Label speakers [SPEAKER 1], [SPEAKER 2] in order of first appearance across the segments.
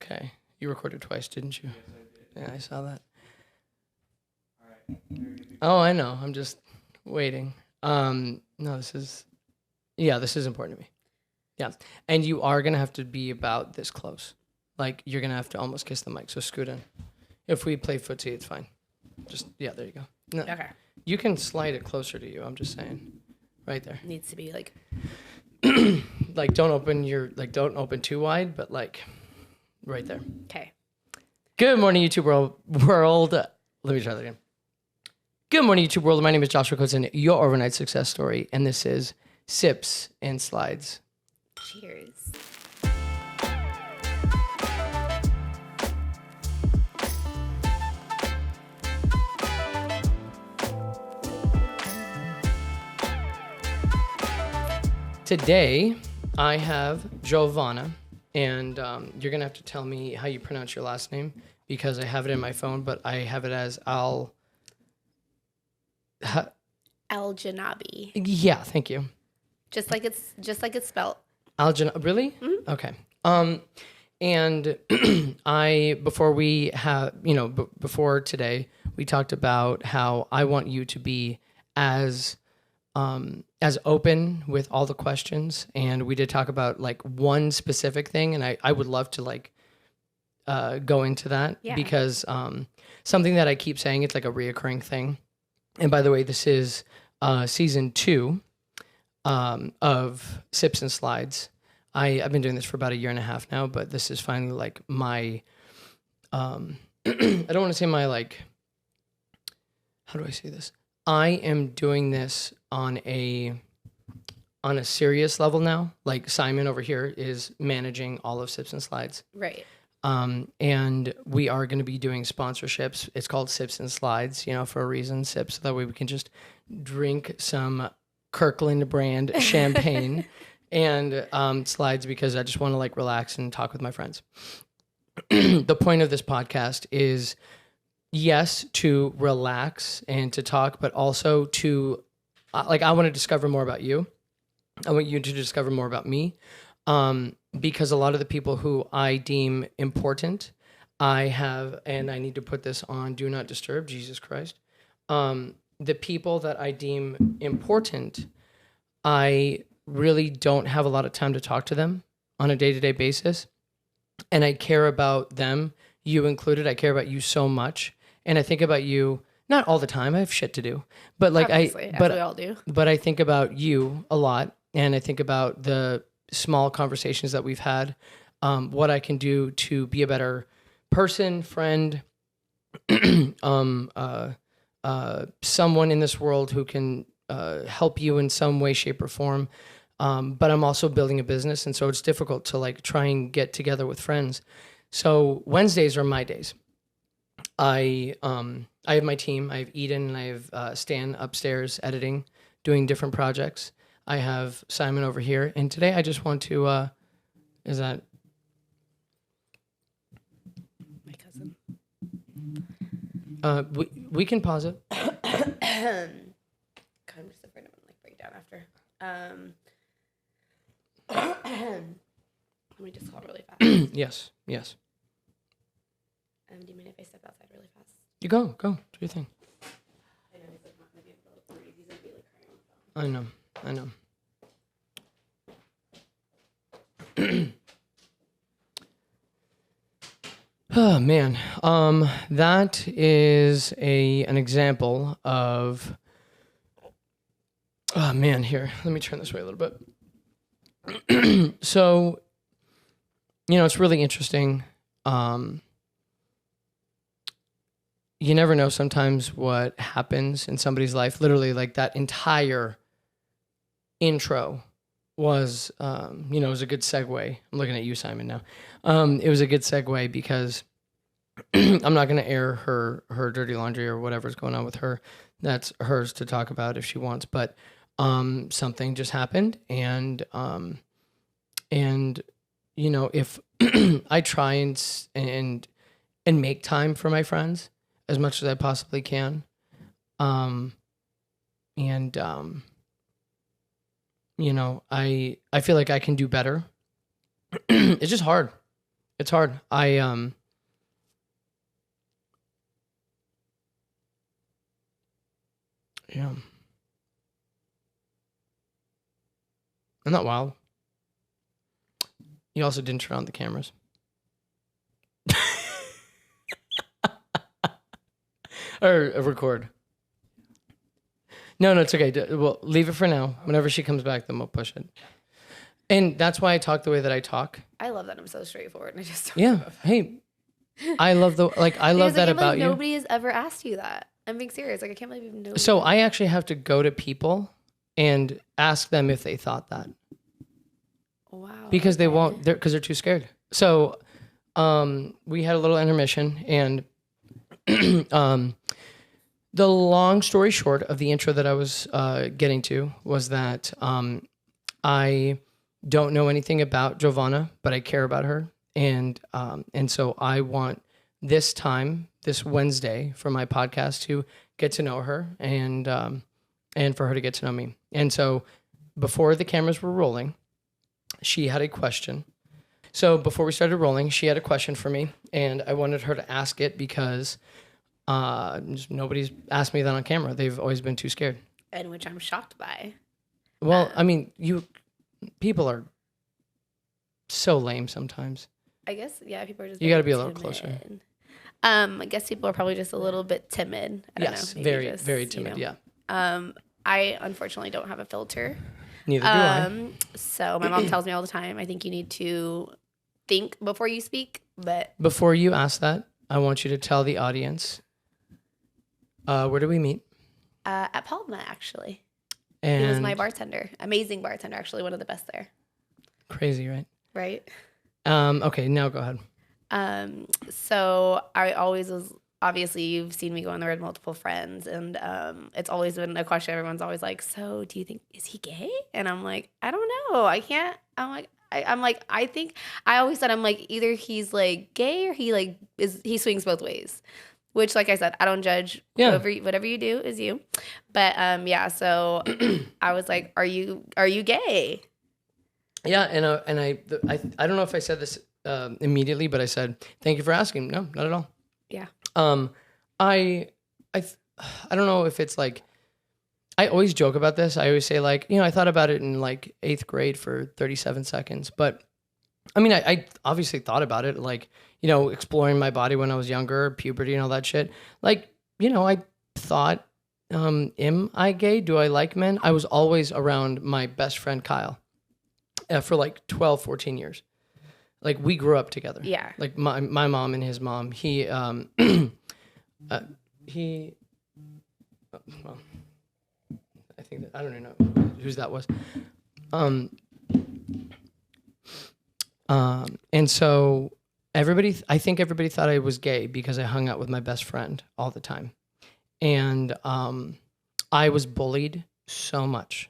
[SPEAKER 1] Okay. You recorded twice, didn't you?
[SPEAKER 2] Yes, I did.
[SPEAKER 1] Yeah, I saw that.
[SPEAKER 2] All right.
[SPEAKER 1] Oh, I know. I'm just waiting. No, this is important to me. Yeah. And you are going to have to be about this close. Like, you're going to have to almost kiss the mic. So scoot in. If we play footsie, it's fine. Just, yeah, there you go. No,
[SPEAKER 3] Okay.
[SPEAKER 1] you can slide it closer to you. I'm just saying. Right there.
[SPEAKER 3] Needs to be like.
[SPEAKER 1] Like, don't open too wide, but like right there.
[SPEAKER 3] Okay.
[SPEAKER 1] Good morning, YouTube world. Let me try that again. Good morning, YouTube world. My name is Joshua Coates, and your overnight success story. And this is Sips and Slides.
[SPEAKER 3] Cheers.
[SPEAKER 1] Today, I have Jovana, and you're going to have to tell me how you pronounce your last name because I have it in my phone, but I have it as
[SPEAKER 3] Al-Janabi.
[SPEAKER 1] Yeah, thank you.
[SPEAKER 3] Just like it's spelled.
[SPEAKER 1] Really?
[SPEAKER 3] Mm-hmm.
[SPEAKER 1] Okay. And before today, we talked about how I want you to be as open with all the questions, and we did talk about like one specific thing, and I would love to like go into that because something that I keep saying, it's like a reoccurring thing. And by the way, this is season 2 of Sips and Slides. I've been doing this for about 1.5 years now, but this is finally like my I don't want to say my like, how do I say this? I am doing this on a serious level now. Like Simon over here is managing all of Sips and Slides.
[SPEAKER 3] Right.
[SPEAKER 1] And we are going to be doing sponsorships. It's called Sips and Slides, for a reason. Sips, so that way we can just drink some Kirkland brand champagne and slides because I just want to like relax and talk with my friends. The point of this podcast is, yes, to relax and to talk, but also to, I want to discover more about you. I want you to discover more about me. Because a lot of the people who I deem important, and I need to put this on Do Not Disturb, Jesus Christ. The people that I deem important, I really don't have a lot of time to talk to them on a day-to-day basis. And I care about them, you included. I care about you so much. And I think about you, not all the time, I have shit to do. But like as we all do. But I think about you a lot. And I think about the small conversations that we've had, what I can do to be a better person, friend, someone in this world who can help you in some way, shape, or form. But I'm also building a business, and so it's difficult to like try and get together with friends. So Wednesdays are my days. I have my team. I have Eden and I have Stan upstairs editing, doing different projects. I have Simon over here, and today I just want to, is that?
[SPEAKER 3] My cousin.
[SPEAKER 1] We can pause it.
[SPEAKER 3] God, I'm just afraid I'm gonna like break down after. Let me just call really fast.
[SPEAKER 1] Yes.
[SPEAKER 3] Do you mind if I step outside really fast?
[SPEAKER 1] You go, do your thing.
[SPEAKER 3] I know he's like not gonna be able to breathe. He's gonna be like crying on the phone.
[SPEAKER 1] I know. Oh man, that is an example of. Oh man, here, let me turn this way a little bit. So, it's really interesting. You never know sometimes what happens in somebody's life. Literally, like that entire intro was, it was a good segue. I'm looking at you, Simon, now. It was a good segue because I'm not going to air her dirty laundry or whatever's going on with her. That's hers to talk about if she wants. But something just happened, and if I try and make time for my friends as much as I possibly can, I feel like I can do better. It's just hard. It's hard. Yeah. Isn't that wild? You also didn't turn on the cameras. or record. No, it's okay. Well, leave it for now. Whenever she comes back, then we'll push it. And that's why I talk the way that I talk.
[SPEAKER 3] I love that I'm so straightforward and I just don't
[SPEAKER 1] Yeah. Hey, I love I love that about you.
[SPEAKER 3] Nobody has ever asked you that. I'm being serious. Like, I can't believe you've known.
[SPEAKER 1] So I actually have to go to people and ask them if they thought that.
[SPEAKER 3] Wow.
[SPEAKER 1] Because they won't, because they're too scared. So we had a little intermission, and the long story short of the intro that I was getting to was that I don't know anything about Jovana, but I care about her. And so I want this Wednesday, for my podcast to get to know her and for her to get to know me. And so before the cameras were rolling, she had a question. So before we started rolling, she had a question for me, and I wanted her to ask it because nobody's asked me that on camera. They've always been too scared.
[SPEAKER 3] And which I'm shocked by.
[SPEAKER 1] Well, I mean, people are so lame sometimes.
[SPEAKER 3] I guess, yeah, people are just...
[SPEAKER 1] You got to be a little closer.
[SPEAKER 3] I guess people are probably just a little bit timid. I don't know.
[SPEAKER 1] Very, very timid, yeah.
[SPEAKER 3] I unfortunately don't have a filter.
[SPEAKER 1] Neither do I.
[SPEAKER 3] So my mom tells me all the time, I think you need to think before you speak. But
[SPEAKER 1] before you ask that, I want you to tell the audience, where did we meet?
[SPEAKER 3] At Palma, actually.
[SPEAKER 1] And
[SPEAKER 3] he was my bartender. Amazing bartender, actually. One of the best there.
[SPEAKER 1] Crazy, right?
[SPEAKER 3] Right.
[SPEAKER 1] Okay, now go ahead.
[SPEAKER 3] So I always was... Obviously, you've seen me go on the road with multiple friends, and it's always been a question. Everyone's always like, "So, do you think is he gay?" And I'm like, "I don't know. I can't." I think I always said I'm like either he's like gay or he swings both ways. Which, like I said, I don't judge.
[SPEAKER 1] Yeah.
[SPEAKER 3] Whatever you do is you. But yeah. So I was like, "Are you gay?"
[SPEAKER 1] Yeah, and I don't know if I said this immediately, but I said, "Thank you for asking." No, not at all.
[SPEAKER 3] Yeah.
[SPEAKER 1] I don't know if it's like, I always joke about this. I always say like, I thought about it in like 8th grade for 37 seconds, but I mean, I obviously thought about it, like, exploring my body when I was younger, puberty and all that shit. Like, I thought, am I gay? Do I like men? I was always around my best friend, Kyle, for like 12, 14 years. Like, we grew up together.
[SPEAKER 3] Yeah.
[SPEAKER 1] Like my mom and his mom. Well, I think that, I don't even know whose that was. And so I think everybody thought I was gay because I hung out with my best friend all the time. And I was bullied so much.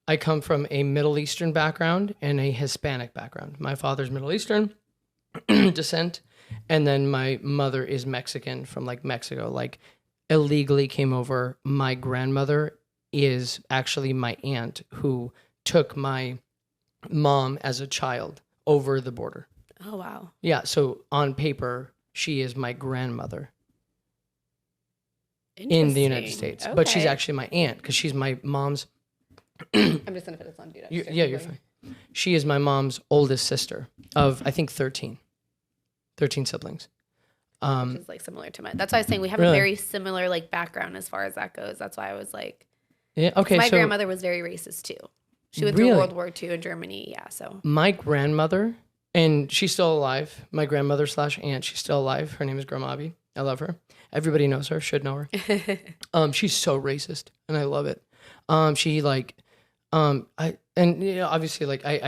[SPEAKER 1] I come from a Middle Eastern background and a Hispanic background. My father's Middle Eastern descent, and then my mother is Mexican from like Mexico, like illegally came over. My grandmother is actually my aunt who took my mom as a child over the border.
[SPEAKER 3] Oh, wow.
[SPEAKER 1] Yeah, so on paper, she is my grandmother in the United States.
[SPEAKER 3] Okay.
[SPEAKER 1] But she's actually my aunt because she's my mom's...
[SPEAKER 3] I'm just going to put this on.
[SPEAKER 1] You're fine. She is my mom's oldest sister of, I think, 13 siblings.
[SPEAKER 3] Which is like similar to mine. That's why I was saying we have a very similar like background as far as that goes. That's why I was like,
[SPEAKER 1] yeah, okay.
[SPEAKER 3] My grandmother was very racist too. She went through World War II in Germany. Yeah, so
[SPEAKER 1] my grandmother, and she's still alive. My grandmother / aunt, she's still alive. Her name is Grandma Abby. I love her. Everybody knows her. Should know her. She's so racist, and I love it. Obviously, like I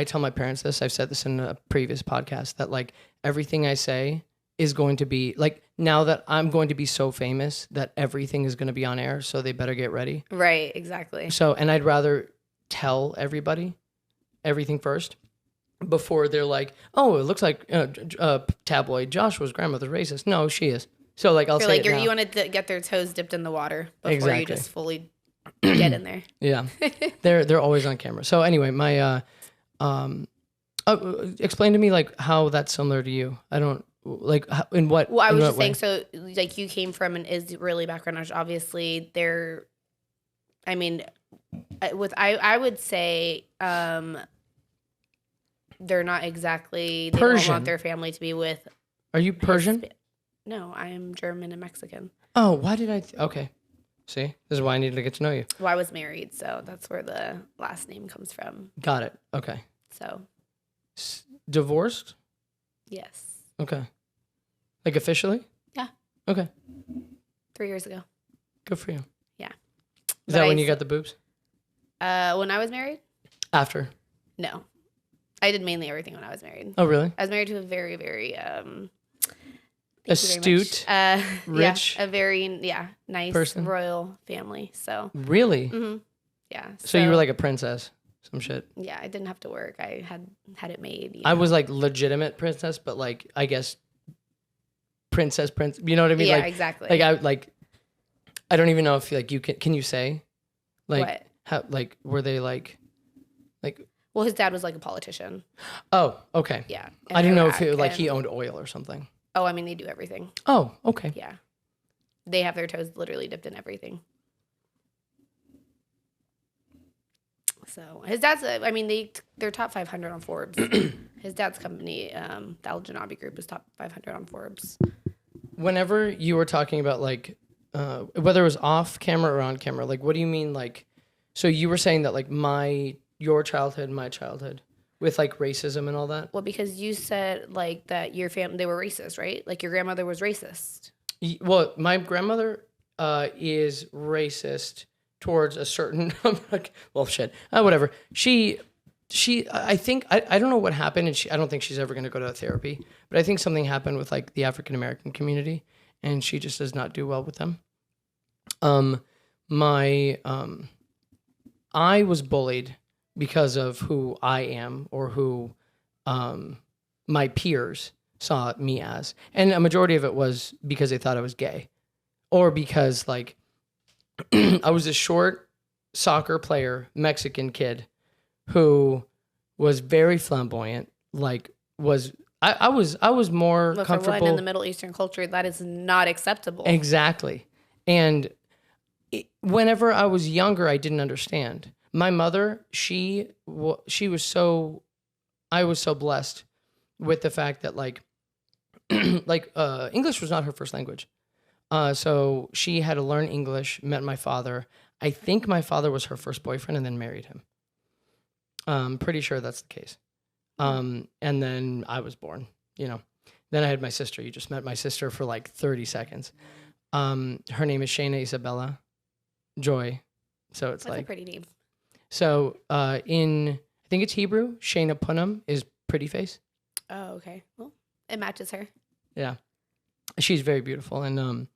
[SPEAKER 1] tell my parents this. I've said this in a previous podcast that like everything I say is going to be like, now that I'm going to be so famous that everything is going to be on air, so they better get ready.
[SPEAKER 3] Right, exactly.
[SPEAKER 1] So, and I'd rather tell everybody everything first before they're like, oh, it looks like tabloid Joshua's grandmother's racist. No, she is. So like I'll say like
[SPEAKER 3] you want to get their toes dipped in the water before you just fully get in there.
[SPEAKER 1] Yeah, they're always on camera. So anyway, my Explain to me like how that's similar to you. I don't like in what.
[SPEAKER 3] Well, I
[SPEAKER 1] in
[SPEAKER 3] was
[SPEAKER 1] what
[SPEAKER 3] just
[SPEAKER 1] way?
[SPEAKER 3] saying, so like you came from an Israeli background, which obviously they're, I mean, I would say they're not exactly, they don't
[SPEAKER 1] Persian.
[SPEAKER 3] want their family to be with.
[SPEAKER 1] Are you Persian?
[SPEAKER 3] No, I am German and Mexican.
[SPEAKER 1] Oh, why did I? Okay. See, this is why I needed to get to know you.
[SPEAKER 3] Well, I was married, so that's where the last name comes from.
[SPEAKER 1] Got it. Okay.
[SPEAKER 3] So,
[SPEAKER 1] Divorced?
[SPEAKER 3] yes.
[SPEAKER 1] Okay. Like officially?
[SPEAKER 3] Yeah.
[SPEAKER 1] Okay.
[SPEAKER 3] 3 years ago.
[SPEAKER 1] Good for you.
[SPEAKER 3] Yeah.
[SPEAKER 1] Is
[SPEAKER 3] But
[SPEAKER 1] that when you got the boobs?
[SPEAKER 3] When I was married?
[SPEAKER 1] After.
[SPEAKER 3] No. I did mainly everything when I was married.
[SPEAKER 1] Oh, really?
[SPEAKER 3] I was married to a very, very
[SPEAKER 1] Astute, rich,
[SPEAKER 3] yeah, a very nice
[SPEAKER 1] person?
[SPEAKER 3] royal family. So
[SPEAKER 1] Really?
[SPEAKER 3] yeah.
[SPEAKER 1] So you were like a princess, some shit.
[SPEAKER 3] Yeah, I didn't have to work. I had it made.
[SPEAKER 1] I was like legitimate princess, but like I guess prince. You know what I mean?
[SPEAKER 3] Yeah,
[SPEAKER 1] like,
[SPEAKER 3] exactly.
[SPEAKER 1] Like I don't even know if like you can you say like
[SPEAKER 3] What?
[SPEAKER 1] how like were they like
[SPEAKER 3] Well, his dad was like a politician.
[SPEAKER 1] oh okay
[SPEAKER 3] Yeah.
[SPEAKER 1] I didn't know if
[SPEAKER 3] Iraq
[SPEAKER 1] like he
[SPEAKER 3] and-
[SPEAKER 1] owned oil or something.
[SPEAKER 3] Oh, I mean, they do everything.
[SPEAKER 1] Oh, okay.
[SPEAKER 3] Yeah. They have their toes literally dipped in everything. So his dad's, I mean, they're top 500 on Forbes. His dad's company, the Al Janabi Group, is top 500 on Forbes.
[SPEAKER 1] Whenever you were talking about like whether it was off camera or on camera, like what do you mean like? So you were saying that like your childhood, my childhood, with like racism and all that.
[SPEAKER 3] Well, because you said like that your family, they were racist, right? Like your grandmother was racist.
[SPEAKER 1] Well, my grandmother is racist towards a certain. Well, shit. Whatever. She. I think I don't know what happened, and I don't think she's ever going to go to therapy. But I think something happened with like the African American community, and she just does not do well with them. I was bullied because of who I am or who my peers saw me as. And a majority of it was because they thought I was gay or because like I was a short soccer player, Mexican kid who was very flamboyant, like I was more
[SPEAKER 3] But
[SPEAKER 1] comfortable.
[SPEAKER 3] for one, in the Middle Eastern culture, that is not acceptable.
[SPEAKER 1] Exactly. And whenever I was younger, I didn't understand. My mother, she was so, I was so blessed with the fact that like English was not her first language. So she had to learn English, met my father. I think my father was her first boyfriend and then married him. Pretty sure that's the case. And then I was born, you know. Then I had my sister. You just met my sister for like 30 seconds. Her name is Shayna Isabella Joy. So it's
[SPEAKER 3] That's
[SPEAKER 1] like
[SPEAKER 3] a pretty name.
[SPEAKER 1] so in I think it's Hebrew, Shayna Punham is pretty face.
[SPEAKER 3] Oh, okay. Well, it matches her.
[SPEAKER 1] Yeah. She's very beautiful. And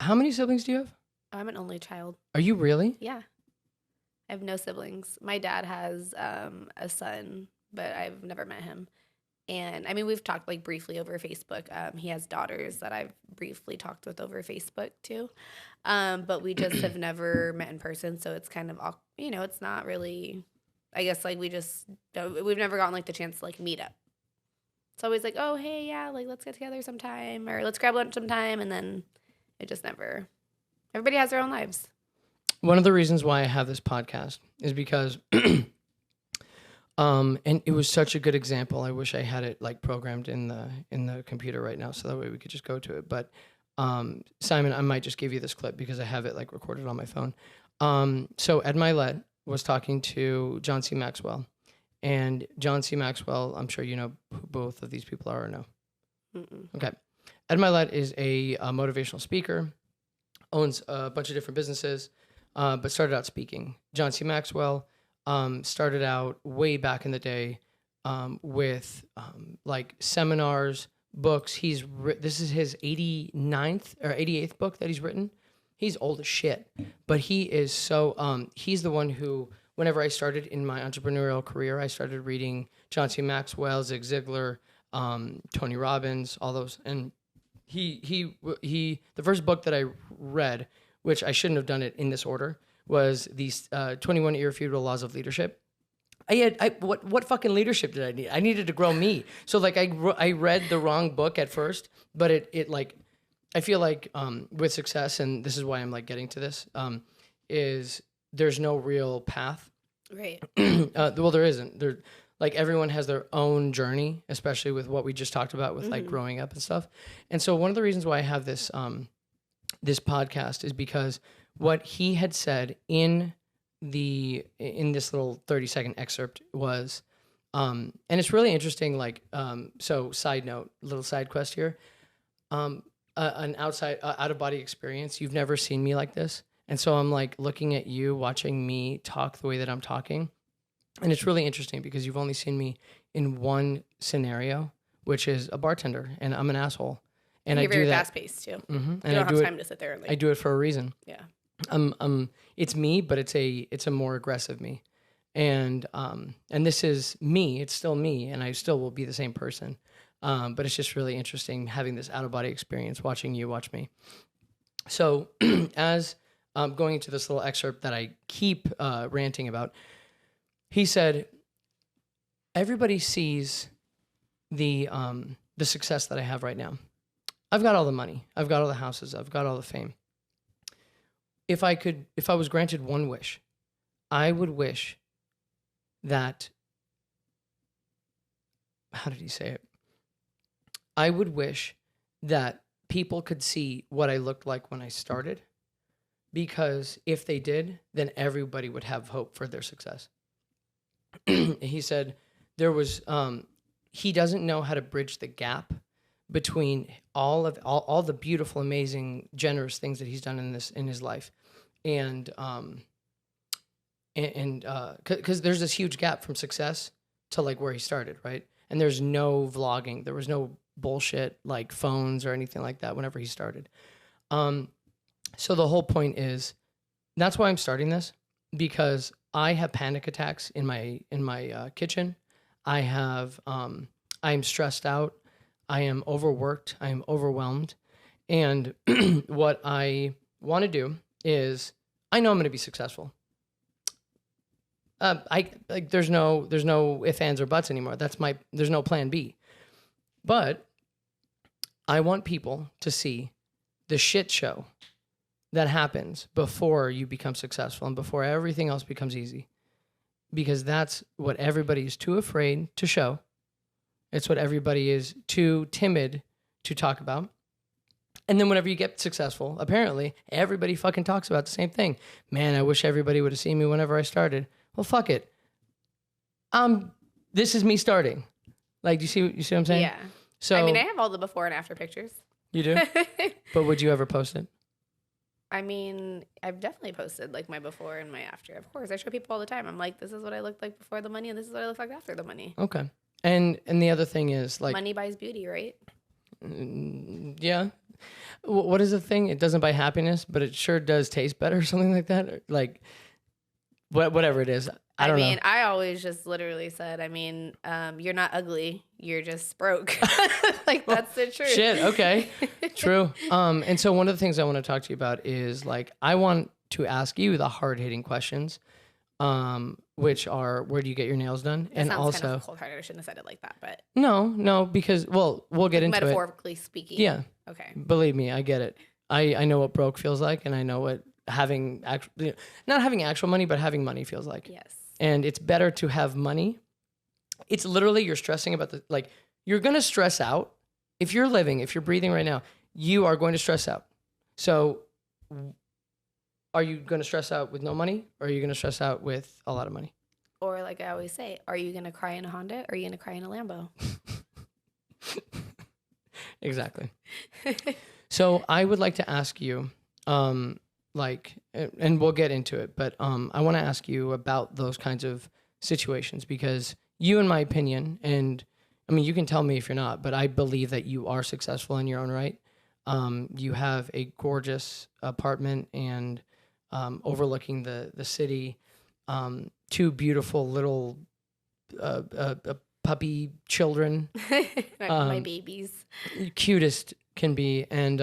[SPEAKER 1] how many siblings do you have?
[SPEAKER 3] I'm an only child.
[SPEAKER 1] Are you really?
[SPEAKER 3] Yeah. I have no siblings. My dad has a son, but I've never met him. And I mean, we've talked like briefly over Facebook. He has daughters that I've briefly talked with over Facebook too. But we just have never met in person. So it's kind of, you know, it's not really, I guess like we've never gotten like the chance to like meet up. It's always like, oh, hey, yeah, like let's get together sometime or let's grab lunch sometime. And then it just never, everybody has their own lives.
[SPEAKER 1] One of the reasons why I have this podcast is because and it was such a good example. I wish I had it like programmed in the computer right now so that way we could just go to it. But Simon, I might just give you this clip because I have it like recorded on my phone. So Ed Milet was talking to John C. Maxwell. And John C. Maxwell, I'm sure you know who both of these people are or no?
[SPEAKER 3] Mm-mm.
[SPEAKER 1] Okay. Ed Milet is a motivational speaker, owns a bunch of different businesses, but started out speaking. John C. Maxwell started out way back in the day with like seminars, books. This is his 89th or 88th book that he's written. He's old as shit, but he is so, he's the one who, whenever I started in my entrepreneurial career, I started reading John C. Maxwell, Zig Ziglar, Tony Robbins, all those. And the first book that I read, which I shouldn't have done it in this order, was these 21 Irrefutable Laws of Leadership. what fucking leadership did I need? I needed to grow me. So like I read the wrong book at first, but it like, I feel like with success, and this is why I'm like getting to this, is there's no real path.
[SPEAKER 3] Right.
[SPEAKER 1] Well, there isn't. There, like everyone has their own journey, especially with what we just talked about with like growing up and stuff. And so one of the reasons why I have this this podcast is because what he had said in this little 30-second excerpt was, and it's really interesting. Like, so side note, little side quest here. An out of body experience. You've never seen me like this. And so I'm like looking at you, watching me talk the way that I'm talking. And it's really interesting because you've only seen me in one scenario, which is a bartender, and I'm an asshole. And
[SPEAKER 3] You're
[SPEAKER 1] I do
[SPEAKER 3] very
[SPEAKER 1] that.
[SPEAKER 3] fast paced too.
[SPEAKER 1] Mm-hmm.
[SPEAKER 3] You don't have time to sit there and like.
[SPEAKER 1] I do it for a reason.
[SPEAKER 3] Yeah.
[SPEAKER 1] It's me, but it's a more aggressive me. And this is me. It's still me, and I still will be the same person. But it's just really interesting having this out of body experience, watching you watch me. So as going into this little excerpt that I keep ranting about, he said, everybody sees the success that I have right now. I've got all the money. I've got all the houses. I've got all the fame. If I was granted one wish, I would wish that, how did he say it? I would wish that people could see what I looked like when I started, because if they did, then everybody would have hope for their success. He said there was, he doesn't know how to bridge the gap between all the beautiful, amazing, generous things that he's done in his life, and because there's this huge gap from success to like where he started, right? And there's no vlogging, there was no bullshit like phones or anything like that whenever he started. So the whole point is, that's why I'm starting this, because I have panic attacks in my kitchen. I'm stressed out. I am overworked. I am overwhelmed. And what I want to do is, I know I'm going to be successful. There's no ifs, ands, or buts anymore. There's no plan B. But I want people to see the shit show that happens before you become successful and before everything else becomes easy. Because that's what everybody is too afraid to show. It's what everybody is too timid to talk about. And then whenever you get successful, apparently everybody fucking talks about the same thing. Man, I wish everybody would have seen me whenever I started. Well, fuck it. This is me starting. Like, you see what I'm saying?
[SPEAKER 3] Yeah.
[SPEAKER 1] So
[SPEAKER 3] I mean, I have all the before and after pictures.
[SPEAKER 1] You do? But would you ever post it?
[SPEAKER 3] I mean, I've definitely posted like my before and my after. Of course, I show people all the time. I'm like, this is what I looked like before the money, and this is what I look like after the money.
[SPEAKER 1] Okay. And the other thing is, like,
[SPEAKER 3] money buys beauty, right?
[SPEAKER 1] Yeah. What is the thing? It doesn't buy happiness, but it sure does taste better, or something like that. Or like, whatever it is. I don't know.
[SPEAKER 3] I always just literally said, you're not ugly, you're just broke. Like, that's the truth.
[SPEAKER 1] Shit. Okay. True. And so one of the things I want to talk to you about is, like, I want to ask you the hard-hitting questions, which are, where do you get your nails done?
[SPEAKER 3] That
[SPEAKER 1] and
[SPEAKER 3] sounds
[SPEAKER 1] also,
[SPEAKER 3] kind of cold-hearted. I shouldn't have said it like that, but
[SPEAKER 1] no, because, well, we'll get into it.
[SPEAKER 3] Metaphorically speaking.
[SPEAKER 1] Yeah.
[SPEAKER 3] Okay.
[SPEAKER 1] Believe me, I get it. I know what broke feels like, and I know what having not having actual money, but having money feels like.
[SPEAKER 3] Yes.
[SPEAKER 1] And it's better to have money. It's literally, you're stressing about you're going to stress out. If you're breathing right now, you are going to stress out. So are you going to stress out with no money, or are you going to stress out with a lot of money?
[SPEAKER 3] Or like I always say, are you going to cry in a Honda, or are you going to cry in a Lambo?
[SPEAKER 1] Exactly. So I would like to ask you, and we'll get into it, but I want to ask you about those kinds of situations, because you, in my opinion, and I mean, you can tell me if you're not, but I believe that you are successful in your own right. You have a gorgeous apartment and overlooking the city, two beautiful little puppy children.
[SPEAKER 3] My babies.
[SPEAKER 1] Cutest can be. And,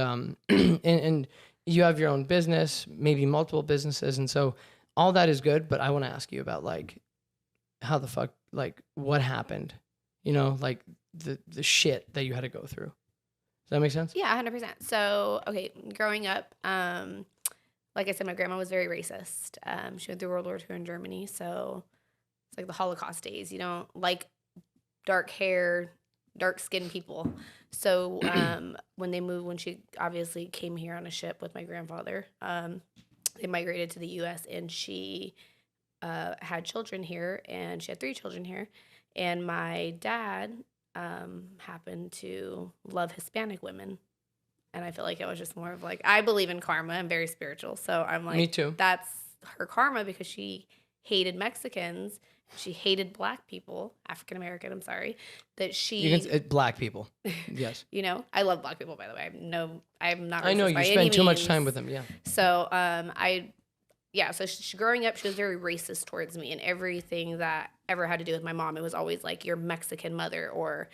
[SPEAKER 1] and you have your own business, maybe multiple businesses. And so all that is good, but I want to ask you about, like, how the fuck, like, what happened? You know, like the shit that you had to go through. Does that make sense?
[SPEAKER 3] Yeah, 100%. So, okay, growing up, like I said, my grandma was very racist. She went through World War II in Germany, so it's like the Holocaust days. You don't like dark hair, dark skinned people. So when she obviously came here on a ship with my grandfather, they migrated to the U.S. and she had children here, and she had 3 children here. And my dad happened to love Hispanic women. And I feel like it was just more of like, I believe in karma. I'm very spiritual. So I'm like,
[SPEAKER 1] Me too.
[SPEAKER 3] that's her karma because she hated Mexicans. She hated black people, African American, I'm sorry, that she,
[SPEAKER 1] Black people. Yes.
[SPEAKER 3] you know, I love black people, by the way. I'm not racist
[SPEAKER 1] I know
[SPEAKER 3] by
[SPEAKER 1] you
[SPEAKER 3] any
[SPEAKER 1] spend too much
[SPEAKER 3] means.
[SPEAKER 1] time with them. Yeah.
[SPEAKER 3] So, so growing up, she was very racist towards me, and everything that ever had to do with my mom, it was always like your Mexican mother or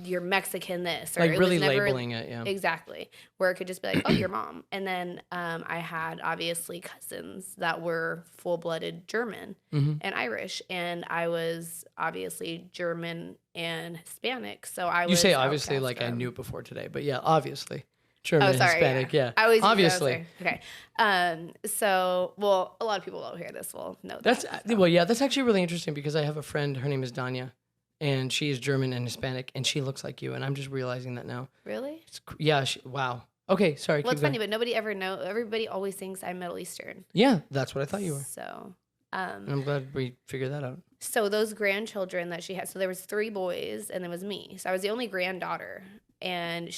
[SPEAKER 3] your Mexican this, or
[SPEAKER 1] Like
[SPEAKER 3] it
[SPEAKER 1] really
[SPEAKER 3] was never,
[SPEAKER 1] labeling it. Yeah.
[SPEAKER 3] exactly, where it could just be like, oh, your mom. And then I had obviously cousins that were full-blooded German and Irish, and I was obviously German and Hispanic. So I was
[SPEAKER 1] You say obviously
[SPEAKER 3] outcast
[SPEAKER 1] like I
[SPEAKER 3] from-
[SPEAKER 1] knew it before today, but yeah, obviously. German
[SPEAKER 3] Oh,
[SPEAKER 1] and
[SPEAKER 3] sorry.
[SPEAKER 1] Hispanic, yeah.
[SPEAKER 3] I always
[SPEAKER 1] obviously.
[SPEAKER 3] Okay. So, well, a lot of people out here this will know
[SPEAKER 1] That's
[SPEAKER 3] that. So.
[SPEAKER 1] well, yeah, that's actually really interesting because I have a friend, her name is Danya, and she is German and Hispanic, and she looks like you, and I'm just realizing that now.
[SPEAKER 3] Really?
[SPEAKER 1] Yeah, wow. Okay, sorry.
[SPEAKER 3] Well,
[SPEAKER 1] keep
[SPEAKER 3] it's
[SPEAKER 1] going.
[SPEAKER 3] funny, but nobody ever know. Everybody always thinks I'm Middle Eastern.
[SPEAKER 1] Yeah, that's what I thought you were.
[SPEAKER 3] So,
[SPEAKER 1] And I'm glad we figured that out.
[SPEAKER 3] so those grandchildren that she had, so there was 3 boys and there was me. So I was the only granddaughter, and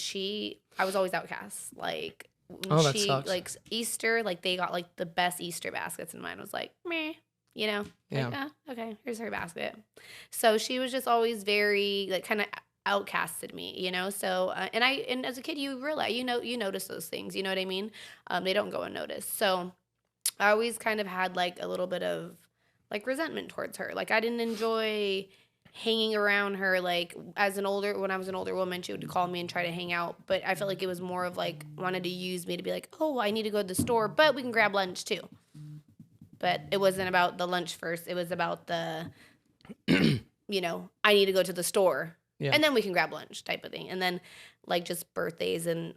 [SPEAKER 3] I was always outcast. Like,
[SPEAKER 1] Oh, that sucks.
[SPEAKER 3] like Easter, like they got like the best Easter baskets, and mine was like meh, you know.
[SPEAKER 1] Yeah.
[SPEAKER 3] Like, okay, here's her basket. So she was just always very like kind of outcasted me, you know. So and as a kid, you realize, you notice those things. You know what I mean? They don't go unnoticed. So I always kind of had like a little bit of like resentment towards her. Like I didn't enjoy hanging around her. Like when I was an older woman, she would call me and try to hang out. But I felt like it was more of like wanted to use me to be like, oh, I need to go to the store, but we can grab lunch too. But it wasn't about the lunch first. It was about the, I need to go to the store.
[SPEAKER 1] Yeah.
[SPEAKER 3] And then we can grab lunch type of thing. And then like just birthdays and,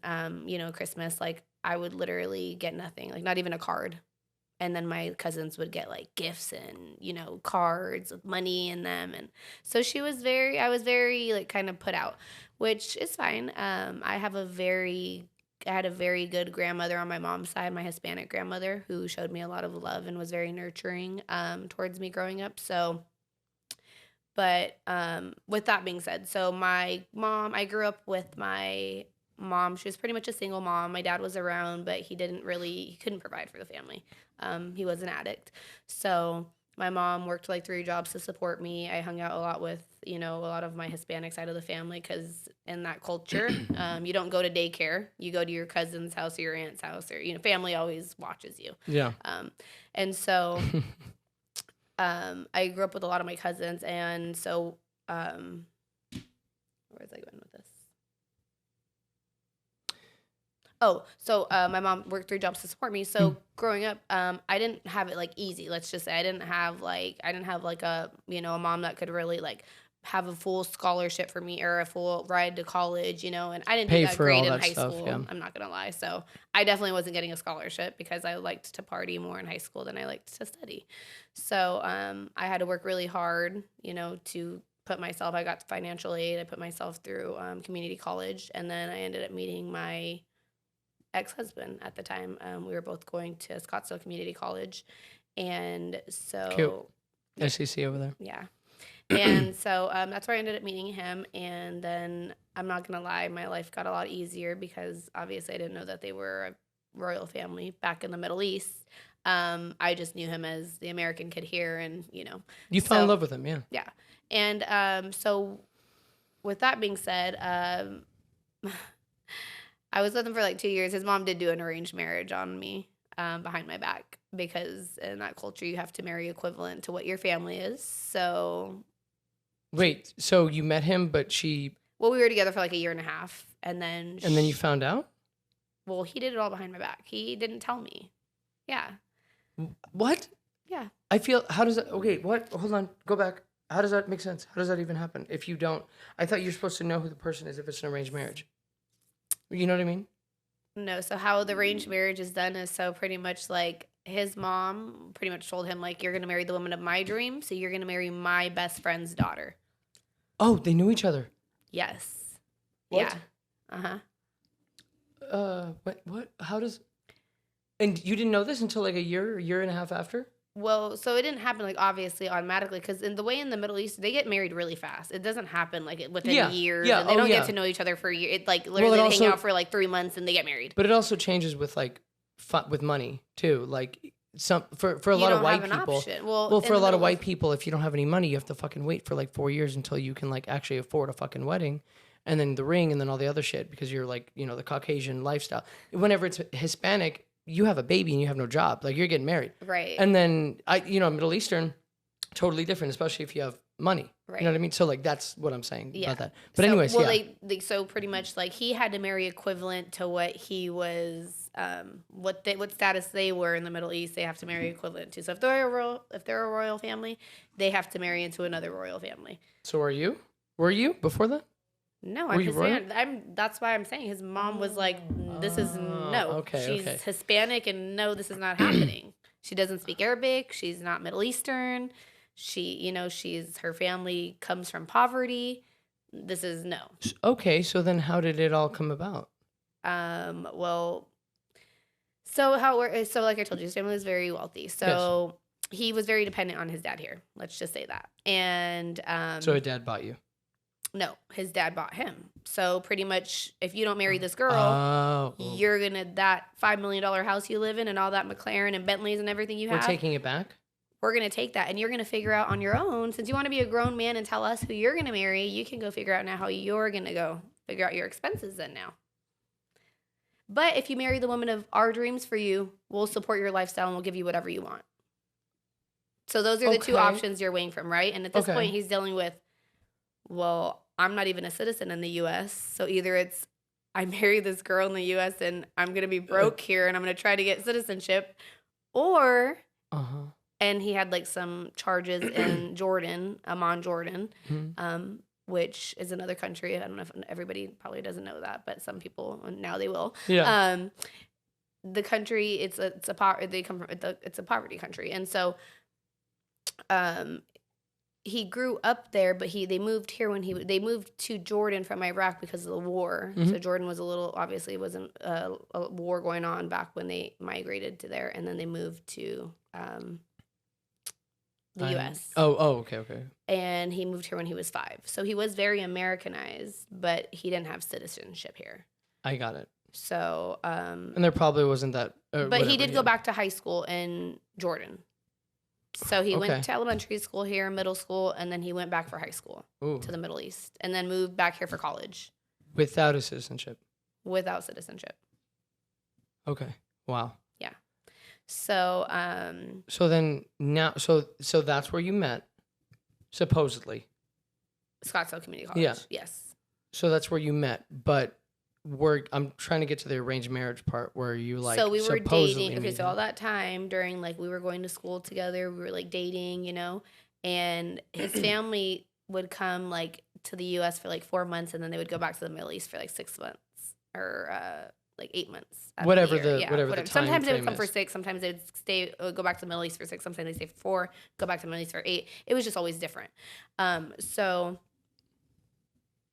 [SPEAKER 3] Christmas, like I would literally get nothing, like not even a card. And then my cousins would get like gifts and, cards with money in them. And so I was very like kind of put out, which is fine. I had a very good grandmother on my mom's side, my Hispanic grandmother, who showed me a lot of love and was very nurturing towards me growing up. So, but with that being said, so my mom, I grew up with my mom. She was pretty much a single mom. My dad was around, but he couldn't provide for the family. He was an addict. So my mom worked like 3 jobs to support me. I hung out a lot with, a lot of my Hispanic side of the family because in that culture, you don't go to daycare. You go to your cousin's house or your aunt's house or, family always watches you.
[SPEAKER 1] Yeah.
[SPEAKER 3] And so I grew up with a lot of my cousins. And so where was I going with this? Oh, so my mom worked 3 jobs to support me. So growing up, I didn't have it like easy. Let's just say I didn't have like a, a mom that could really like have a full scholarship for me or a full ride to college, and I didn't
[SPEAKER 1] Pay
[SPEAKER 3] do that
[SPEAKER 1] for
[SPEAKER 3] great
[SPEAKER 1] all
[SPEAKER 3] in
[SPEAKER 1] that
[SPEAKER 3] high
[SPEAKER 1] stuff,
[SPEAKER 3] school.
[SPEAKER 1] yeah.
[SPEAKER 3] I'm not going to lie. So I definitely wasn't getting a scholarship because I liked to party more in high school than I liked to study. So I had to work really hard, to put myself, I got financial aid. I put myself through community college, and then I ended up meeting my ex-husband at the time. We were both going to Scottsdale Community College, and so
[SPEAKER 1] Cute. SEC over there.
[SPEAKER 3] Yeah, and so that's where I ended up meeting him. And then I'm not gonna lie, my life got a lot easier because obviously I didn't know that they were a royal family back in the Middle East. I just knew him as the American kid here, and
[SPEAKER 1] You fell in love with him, yeah.
[SPEAKER 3] Yeah, and so with that being said, I was with him for like 2 years. His mom did do an arranged marriage on me behind my back because in that culture you have to marry equivalent to what your family is. So,
[SPEAKER 1] Wait, so you met him, but
[SPEAKER 3] well, we were together for like a year and a half, and then
[SPEAKER 1] you found out?
[SPEAKER 3] Well, he did it all behind my back. He didn't tell me. Yeah.
[SPEAKER 1] What?
[SPEAKER 3] Yeah.
[SPEAKER 1] I feel, how does that, okay, what? Hold on, go back. How does that make sense? How does that even happen? If you don't, I thought you're supposed to know who the person is if it's an arranged marriage. You know what I mean?
[SPEAKER 3] No, so how the arranged marriage is done is so pretty much like his mom pretty much told him like you're gonna marry the woman of my dream, so you're gonna marry my best friend's daughter.
[SPEAKER 1] Oh, they knew each other.
[SPEAKER 3] Yes.
[SPEAKER 1] What?
[SPEAKER 3] Yeah.
[SPEAKER 1] What? How does? And you didn't know this until like a year and a half after?
[SPEAKER 3] Well, so it didn't happen like obviously automatically because in the way in the Middle East they get married really fast. It doesn't happen like within years.
[SPEAKER 1] Yeah.
[SPEAKER 3] And they
[SPEAKER 1] Oh,
[SPEAKER 3] don't
[SPEAKER 1] yeah.
[SPEAKER 3] get to know each other for a year. It like literally
[SPEAKER 1] it
[SPEAKER 3] they hang
[SPEAKER 1] also-
[SPEAKER 3] out for like 3 months and they get married.
[SPEAKER 1] But it also changes with like with money too. Like some for a
[SPEAKER 3] You
[SPEAKER 1] lot of
[SPEAKER 3] don't
[SPEAKER 1] white
[SPEAKER 3] have an
[SPEAKER 1] people.
[SPEAKER 3] option.
[SPEAKER 1] Well,
[SPEAKER 3] in
[SPEAKER 1] for a
[SPEAKER 3] the
[SPEAKER 1] lot of
[SPEAKER 3] Middle
[SPEAKER 1] white
[SPEAKER 3] East-
[SPEAKER 1] people, if you don't have any money, you have to fucking wait for like 4 years until you can like actually afford a fucking wedding, and then the ring, and then all the other shit because you're like the Caucasian lifestyle. Whenever it's Hispanic, you have a baby and you have no job, like you're getting married,
[SPEAKER 3] Right.
[SPEAKER 1] and then Middle Eastern, totally different, especially if you have money.
[SPEAKER 3] Right.
[SPEAKER 1] You know what I mean? So like that's what I'm saying
[SPEAKER 3] Yeah.
[SPEAKER 1] about that. But
[SPEAKER 3] So-
[SPEAKER 1] anyways,
[SPEAKER 3] well,
[SPEAKER 1] yeah.
[SPEAKER 3] so pretty much like he had to marry equivalent to what he was, what status they were in the Middle East. They have to marry equivalent to. So if they're a royal family, they have to marry into another royal family.
[SPEAKER 1] So are you? Were you before that?
[SPEAKER 3] No,
[SPEAKER 1] Were
[SPEAKER 3] I'm
[SPEAKER 1] you royal?
[SPEAKER 3] Hispanic. That's why I'm saying his mom was like, "This is no.
[SPEAKER 1] okay,
[SPEAKER 3] She's
[SPEAKER 1] okay.
[SPEAKER 3] Hispanic, and no, this is not happening. She doesn't speak Arabic. She's not Middle Eastern. She's her family comes from poverty. This is no.
[SPEAKER 1] Okay, so then how did it all come about?
[SPEAKER 3] Well, so like I told you, his family was very wealthy. So he was very dependent on his dad here. Let's just say that. And
[SPEAKER 1] So a dad bought you.
[SPEAKER 3] no, his dad bought him. So pretty much, if you don't marry this girl,
[SPEAKER 1] Oh,
[SPEAKER 3] you're gonna that $5 million house you live in and all that McLaren and Bentleys and everything you
[SPEAKER 1] we're
[SPEAKER 3] have.
[SPEAKER 1] taking it back.
[SPEAKER 3] We're gonna take that, and you're gonna figure out on your own. Since you want to be a grown man and tell us who you're gonna marry, you can go figure out now how you're gonna go figure out your expenses then now. But if you marry the woman of our dreams for you, we'll support your lifestyle and we'll give you whatever you want. So those are the two
[SPEAKER 1] Okay.
[SPEAKER 3] options you're weighing from, right? And at this
[SPEAKER 1] Okay.
[SPEAKER 3] point, he's dealing with, well, I'm not even a citizen in the U.S., so either it's I marry this girl in the U.S. and I'm gonna be broke here and I'm gonna try to get citizenship, or and he had like some charges in Jordan, Amman, Jordan,
[SPEAKER 1] Mhm.
[SPEAKER 3] which is another country. I don't know if everybody probably doesn't know that, but some people now they will.
[SPEAKER 1] Yeah.
[SPEAKER 3] The country it's a poverty country, and so he grew up there, but they moved here when they moved to Jordan from Iraq because of the war.
[SPEAKER 1] Mhm.
[SPEAKER 3] So Jordan was obviously wasn't a war going on back when they migrated to there, and then they moved to the U.S.
[SPEAKER 1] Okay.
[SPEAKER 3] And he moved here when he was 5. So he was very Americanized, but he didn't have citizenship here.
[SPEAKER 1] I got it.
[SPEAKER 3] So,
[SPEAKER 1] And there probably wasn't that.
[SPEAKER 3] but he did go back to high school in Jordan. So he
[SPEAKER 1] Okay.
[SPEAKER 3] went to elementary school here, middle school, and then he went back for high school
[SPEAKER 1] Ooh,
[SPEAKER 3] to the Middle East, and then moved back here for college
[SPEAKER 1] without a citizenship.
[SPEAKER 3] without citizenship.
[SPEAKER 1] Okay. Wow.
[SPEAKER 3] So,
[SPEAKER 1] So then now, so that's where you met, supposedly.
[SPEAKER 3] Scottsdale Community College.
[SPEAKER 1] Yeah.
[SPEAKER 3] Yes.
[SPEAKER 1] So that's where you met, but I'm trying to get to the arranged marriage part where you like.
[SPEAKER 3] So we were
[SPEAKER 1] supposedly
[SPEAKER 3] dating. Okay,
[SPEAKER 1] meet
[SPEAKER 3] so
[SPEAKER 1] him.
[SPEAKER 3] all that time during like we were going to school together, we were like dating, and his family would come like to the U.S. for like 4 months, and then they would go back to the Middle East for like 6 months or like 8 months. out of
[SPEAKER 1] Whatever
[SPEAKER 3] year.
[SPEAKER 1] the-
[SPEAKER 3] Yeah,
[SPEAKER 1] whatever the time
[SPEAKER 3] Sometimes they would
[SPEAKER 1] frame
[SPEAKER 3] come for
[SPEAKER 1] is.
[SPEAKER 3] 6. Sometimes they would go back to the Middle East for 6. Sometimes they stay for 4. Go back to the Middle East for 8. It was just always different. So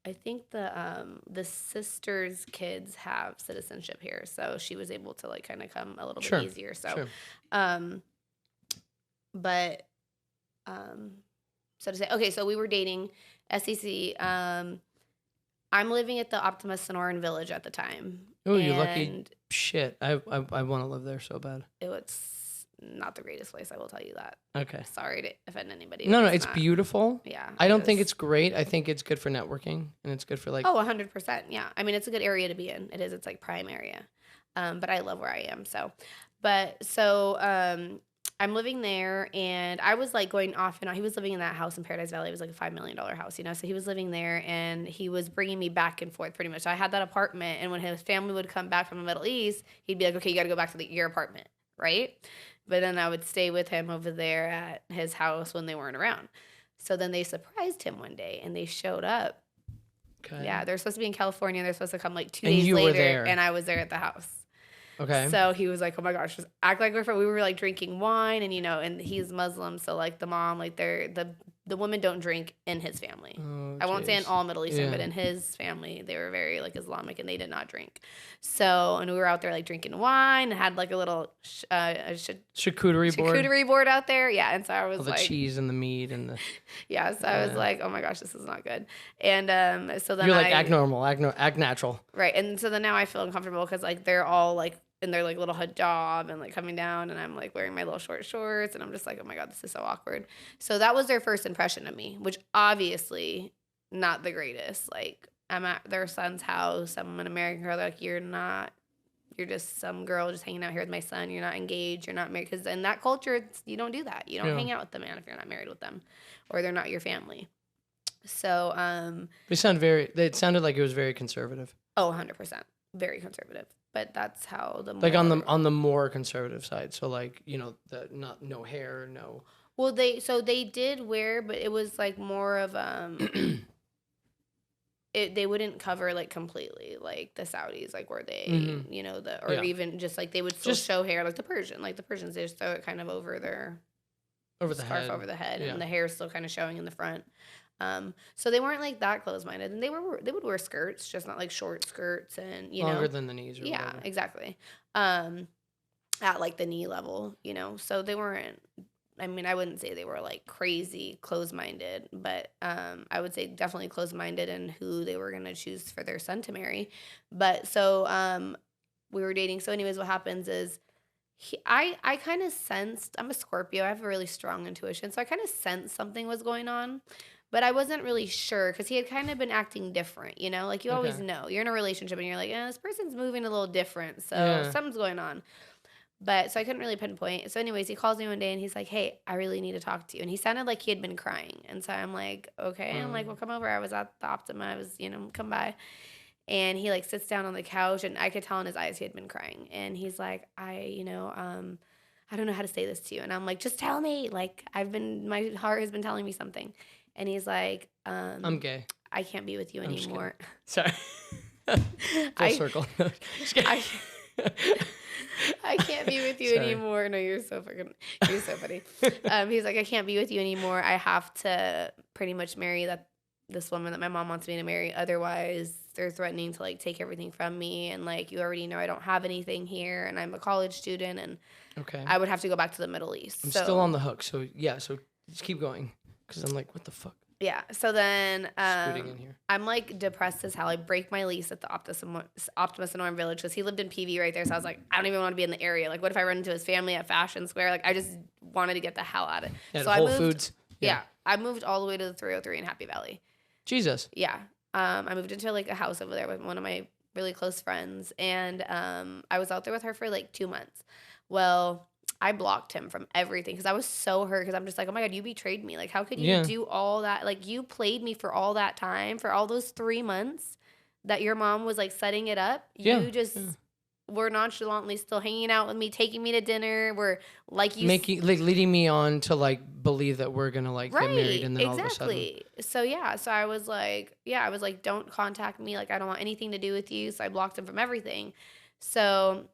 [SPEAKER 3] I think the sister's kids have citizenship here, so she was able to like kind of come a little
[SPEAKER 1] Sure,
[SPEAKER 3] bit easier. So,
[SPEAKER 1] sure.
[SPEAKER 3] But so to say, okay, so we were dating SEC. I'm living at the Optimus Sonoran Village at the time.
[SPEAKER 1] Oh, you're lucky.
[SPEAKER 3] and
[SPEAKER 1] Shit, I want to live there so bad.
[SPEAKER 3] It was not the greatest place, I will tell you that.
[SPEAKER 1] Okay.
[SPEAKER 3] Sorry to offend anybody.
[SPEAKER 1] No,
[SPEAKER 3] but
[SPEAKER 1] it's
[SPEAKER 3] not.
[SPEAKER 1] beautiful.
[SPEAKER 3] Yeah.
[SPEAKER 1] I don't think
[SPEAKER 3] is.
[SPEAKER 1] it's great. I think it's good for networking and it's good for like.
[SPEAKER 3] Oh, 100%. Yeah. I mean, it's a good area to be in. It is. It's like prime area. But I love where I am. I'm living there, and I was like going off and on. He was living in that house in Paradise Valley. It was like a $5 million house, So he was living there, and he was bringing me back and forth pretty much. So I had that apartment, and when his family would come back from the Middle East, he'd be like, okay, you got to go back to your apartment, right? But then I would stay with him over there at his house when they weren't around. So then they surprised him one day and they showed up.
[SPEAKER 1] Okay.
[SPEAKER 3] Yeah, they're supposed to be in California. They're supposed to come like 2
[SPEAKER 1] And
[SPEAKER 3] days
[SPEAKER 1] you were
[SPEAKER 3] later,
[SPEAKER 1] there.
[SPEAKER 3] and I was there at the house.
[SPEAKER 1] Okay.
[SPEAKER 3] So he was like, "Oh my gosh, just act like we're friends." We were like drinking wine, and and he's Muslim, so like the mom, like the women don't drink in his family.
[SPEAKER 1] Oh,
[SPEAKER 3] I won't say in
[SPEAKER 1] jeez.
[SPEAKER 3] all Middle Eastern,
[SPEAKER 1] Yeah.
[SPEAKER 3] but in his family, they were very like Islamic, and they did not drink. So, and we were out there like drinking wine, and had like a little
[SPEAKER 1] Charcuterie board.
[SPEAKER 3] charcuterie board out there. Yeah, and so I was
[SPEAKER 1] All the
[SPEAKER 3] like,
[SPEAKER 1] cheese and the meat and the.
[SPEAKER 3] yeah, so I was
[SPEAKER 1] Yeah.
[SPEAKER 3] like, oh my gosh, this is not good. And so then
[SPEAKER 1] You're like act normal, act natural.
[SPEAKER 3] right, and so then now I feel uncomfortable because like they're all like in their like little hijab and like coming down, and I'm like wearing my little short shorts, and I'm just like, oh my god, this is so awkward. So that was their first impression of me, which obviously not the greatest. Like I'm at their son's house, I'm an American girl. They're like, you're just some girl just hanging out here with my son. You're not engaged. You're not married. Because in that culture, you don't do that. You don't
[SPEAKER 1] Yeah.
[SPEAKER 3] hang out with the man if you're not married with them, or they're not your family. So,
[SPEAKER 1] It sounded like it was very conservative.
[SPEAKER 3] 100%, very conservative. But that's how the
[SPEAKER 1] Like on the more conservative side. So like, no hair, no.
[SPEAKER 3] well they did wear, but it was like more of they wouldn't cover like completely like the Saudis, like where they
[SPEAKER 1] Mhm.
[SPEAKER 3] or
[SPEAKER 1] Yeah.
[SPEAKER 3] even just like they would still
[SPEAKER 1] Just-
[SPEAKER 3] show hair like the Persians they just throw it kind of over their
[SPEAKER 1] Over the
[SPEAKER 3] scarf
[SPEAKER 1] head.
[SPEAKER 3] over the head,
[SPEAKER 1] Yeah.
[SPEAKER 3] and the hair is still kind of showing in the front. So they weren't like that close-minded, and they would wear skirts, just not like short skirts, and
[SPEAKER 1] Longer than the knees or
[SPEAKER 3] yeah,
[SPEAKER 1] whatever.
[SPEAKER 3] exactly. At like the knee level, so they weren't. I mean, I wouldn't say they were like crazy close-minded, but I would say definitely close-minded in who they were gonna choose for their son to marry. But so we were dating. So, anyways, what happens is. I kind of sensed, I'm a Scorpio, I have a really strong intuition, so I kind of sensed something was going on, but I wasn't really sure because he had kind of been acting different, like you always
[SPEAKER 1] Okay.
[SPEAKER 3] know. You're in a relationship and you're like, this person's moving a little different, so
[SPEAKER 1] Yeah.
[SPEAKER 3] something's going on. But so I couldn't really pinpoint. So, anyways, he calls me one day and he's like, hey, I really need to talk to you. And he sounded like he had been crying. And so I'm like, okay. I'm like, well, come over. I was at the Optima. I was, come by. And he like sits down on the couch, and I could tell in his eyes he had been crying. And he's like, I don't know how to say this to you. And I'm like, just tell me. Like my heart has been telling me something. And he's like,
[SPEAKER 1] I'm gay.
[SPEAKER 3] I can't be with you
[SPEAKER 1] I'm just
[SPEAKER 3] anymore.
[SPEAKER 1] Sorry. Full
[SPEAKER 3] I-
[SPEAKER 1] circle. Just kidding.
[SPEAKER 3] I can't be with you
[SPEAKER 1] Sorry.
[SPEAKER 3] anymore. No, you're so funny. He's like, I can't be with you anymore. I have to pretty much marry this woman that my mom wants me to marry. Otherwise, they're threatening to like take everything from me. And like, you already know I don't have anything here, and I'm a college student, and
[SPEAKER 1] Okay.
[SPEAKER 3] I would have to go back to the Middle East.
[SPEAKER 1] I'm
[SPEAKER 3] So,
[SPEAKER 1] still on the hook. So yeah. So just keep going. Because I'm like, what the fuck?
[SPEAKER 3] yeah. So then
[SPEAKER 1] Scooting in here.
[SPEAKER 3] I'm like depressed as hell. I break my lease at the Optimus Sonoran Village because he lived in PV right there. So I was like, I don't even want to be in the area. Like, what if I run into his family at Fashion Square? Like, I just wanted to get the hell out of it.
[SPEAKER 1] Yeah,
[SPEAKER 3] so
[SPEAKER 1] the
[SPEAKER 3] I
[SPEAKER 1] Whole
[SPEAKER 3] moved.
[SPEAKER 1] Foods.
[SPEAKER 3] Yeah, I moved all the way to the 303 in Happy Valley.
[SPEAKER 1] Jesus.
[SPEAKER 3] Yeah. I moved into like a house over there with one of my really close friends, and I was out there with her for like 2 months. Well, I blocked him from everything because I was so hurt because I'm just like, oh my God, you betrayed me. Like, how could you
[SPEAKER 1] Yeah.
[SPEAKER 3] do all that? Like, you played me for all that time, for all those 3 months that your mom was like setting it up.
[SPEAKER 1] Yeah,
[SPEAKER 3] You just
[SPEAKER 1] yeah.
[SPEAKER 3] were nonchalantly still hanging out with me, taking me to dinner. Were like
[SPEAKER 1] leading me on to like believe that we're gonna like
[SPEAKER 3] right,
[SPEAKER 1] get married, and then all of a sudden.
[SPEAKER 3] exactly. So yeah, so I was like, don't contact me. Like, I don't want anything to do with you. So I blocked him from everything. So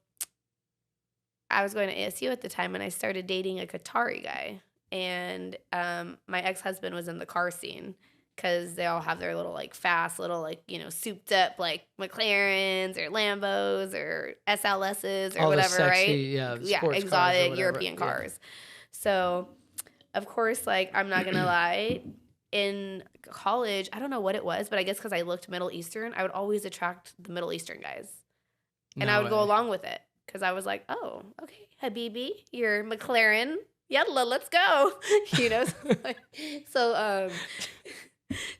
[SPEAKER 3] I was going to ASU at the time, and I started dating a Qatari guy. And my ex-husband was in the car scene because they all have their little like fast little like souped up like McLarens or Lambos or SLSs or
[SPEAKER 1] All the
[SPEAKER 3] whatever,
[SPEAKER 1] sexy,
[SPEAKER 3] right?
[SPEAKER 1] yeah, sports cars or
[SPEAKER 3] exotic
[SPEAKER 1] whatever.
[SPEAKER 3] European
[SPEAKER 1] Yeah.
[SPEAKER 3] cars. So of course, like, I'm not gonna lie, in college, I don't know what it was, but I guess because I looked Middle Eastern, I would always attract the Middle Eastern guys, and I would go along with it because I was like, oh, okay, Habibi, your McLaren, yalla, let's go,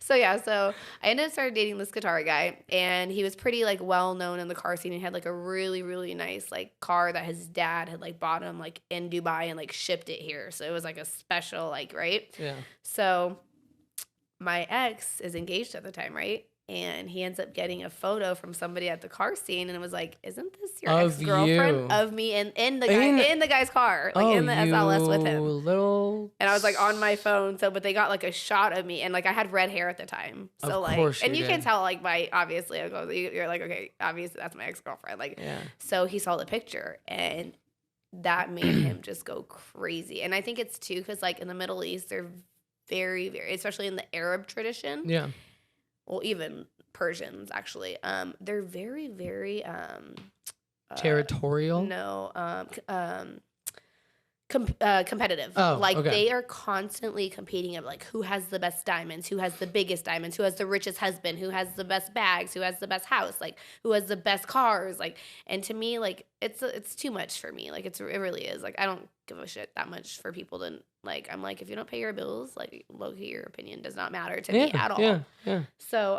[SPEAKER 3] So yeah, so I ended up started dating this Qatari guy, and he was pretty like well known in the car scene. He had like a really, really nice like car that his dad had like bought him like in Dubai and like shipped it here. So it was like a special like, right?
[SPEAKER 1] Yeah.
[SPEAKER 3] So my ex is engaged at the time, right? And he ends up getting a photo from somebody at the car scene, and it was like, "Isn't this your
[SPEAKER 1] Of
[SPEAKER 3] ex-girlfriend?"
[SPEAKER 1] you.
[SPEAKER 3] Of me in the guy's car, like in the SLS with him.
[SPEAKER 1] Little.
[SPEAKER 3] And I was like on my phone, so but they got like a shot of me, and like I had red hair at the time, so
[SPEAKER 1] Of
[SPEAKER 3] like,
[SPEAKER 1] course
[SPEAKER 3] and
[SPEAKER 1] you
[SPEAKER 3] you can
[SPEAKER 1] did.
[SPEAKER 3] tell like by obviously, I go, you're like, okay, obviously that's my ex-girlfriend, like,
[SPEAKER 1] Yeah.
[SPEAKER 3] so he saw the picture, and that made him just go crazy. And I think it's too because like in the Middle East, they're very, very, especially in the Arab tradition,
[SPEAKER 1] Yeah.
[SPEAKER 3] well, even Persians actually, they're very, very
[SPEAKER 1] Territorial.
[SPEAKER 3] no, competitive.
[SPEAKER 1] Oh,
[SPEAKER 3] like
[SPEAKER 1] okay.
[SPEAKER 3] they are constantly competing of like who has the best diamonds, who has the biggest diamonds, who has the richest husband, who has the best bags, who has the best house, like who has the best cars, like. And to me, like it's too much for me. Like it really is. Like I don't give a shit that much for people to like. I'm like if you don't pay your bills, like low key, your opinion does not matter to me at all.
[SPEAKER 1] Yeah.
[SPEAKER 3] So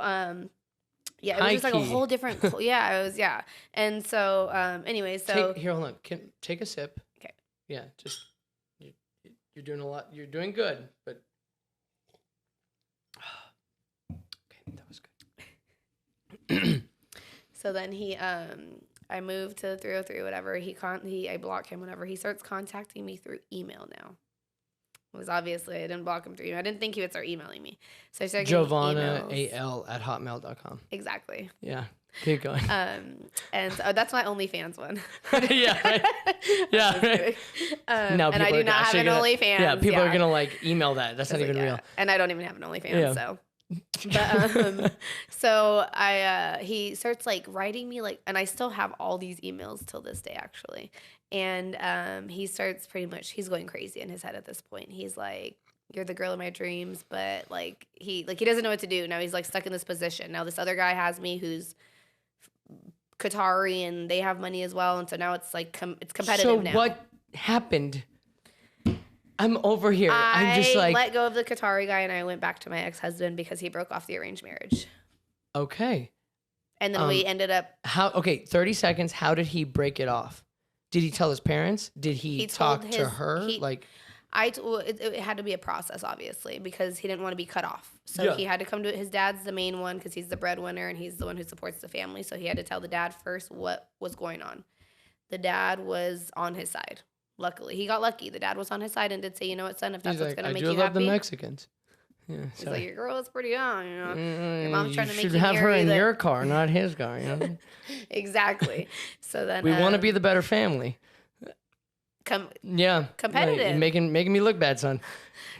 [SPEAKER 3] yeah, it was just like a
[SPEAKER 1] High-key.
[SPEAKER 3] whole different. Yeah, it was And so anyway, so
[SPEAKER 1] Here, hold on. Take a sip.
[SPEAKER 3] Okay.
[SPEAKER 1] Yeah, just you're doing a lot. You're doing good, but okay, that was good.
[SPEAKER 3] So then I moved to 303, whatever. I block him whenever he starts contacting me through email now. It was obviously I didn't block him through email. I didn't think he would start emailing me. So I started getting
[SPEAKER 1] Jovana
[SPEAKER 3] emails.
[SPEAKER 1] al@hotmail.com.
[SPEAKER 3] Exactly.
[SPEAKER 1] Yeah, keep going.
[SPEAKER 3] And so that's my OnlyFans one.
[SPEAKER 1] Yeah, right. Yeah, right. Now
[SPEAKER 3] and I do not have an OnlyFans.
[SPEAKER 1] Yeah, people are gonna like email that. That's not
[SPEAKER 3] Like,
[SPEAKER 1] even real.
[SPEAKER 3] And I don't even have an OnlyFans,
[SPEAKER 1] Yeah.
[SPEAKER 3] so. But so he starts like writing me like, and I still have all these emails till this day actually. And he starts pretty much he's going crazy in his head at this point. He's like, "You're the girl of my dreams," but like he doesn't know what to do now. He's like stuck in this position now. This other guy has me who's Qatari and they have money as well, and so now it's like it's competitive now.
[SPEAKER 1] So what happened? I'm over here. I'm just like,
[SPEAKER 3] let go of the Qatari guy and I went back to my ex-husband because he broke off the arranged marriage.
[SPEAKER 1] okay.
[SPEAKER 3] And then we ended up.
[SPEAKER 1] Okay, 30 seconds. How did he break it off? Did he tell his parents? Did he talk to her?
[SPEAKER 3] It had to be a process, obviously, because he didn't want to be cut off. So
[SPEAKER 1] Yeah.
[SPEAKER 3] he had to come to his dad's the main one because he's the breadwinner and he's the one who supports the family. So he had to tell the dad first what was going on. The dad was on his side. Luckily, he got lucky. The dad was on his side and did say, "You know what, son, if that's
[SPEAKER 1] He's
[SPEAKER 3] what's
[SPEAKER 1] like,
[SPEAKER 3] going to
[SPEAKER 1] I
[SPEAKER 3] make
[SPEAKER 1] do
[SPEAKER 3] you
[SPEAKER 1] love
[SPEAKER 3] happy."
[SPEAKER 1] the Mexicans. Yeah,
[SPEAKER 3] He's like, "Your girl is pretty young, you know.
[SPEAKER 1] your
[SPEAKER 3] mom's trying to make
[SPEAKER 1] should
[SPEAKER 3] you
[SPEAKER 1] have her
[SPEAKER 3] marry
[SPEAKER 1] in
[SPEAKER 3] the-"
[SPEAKER 1] your car, not his car. You know?
[SPEAKER 3] Exactly. So then
[SPEAKER 1] We want to be the better family. Yeah,
[SPEAKER 3] competitive.
[SPEAKER 1] Like, making me look bad, son.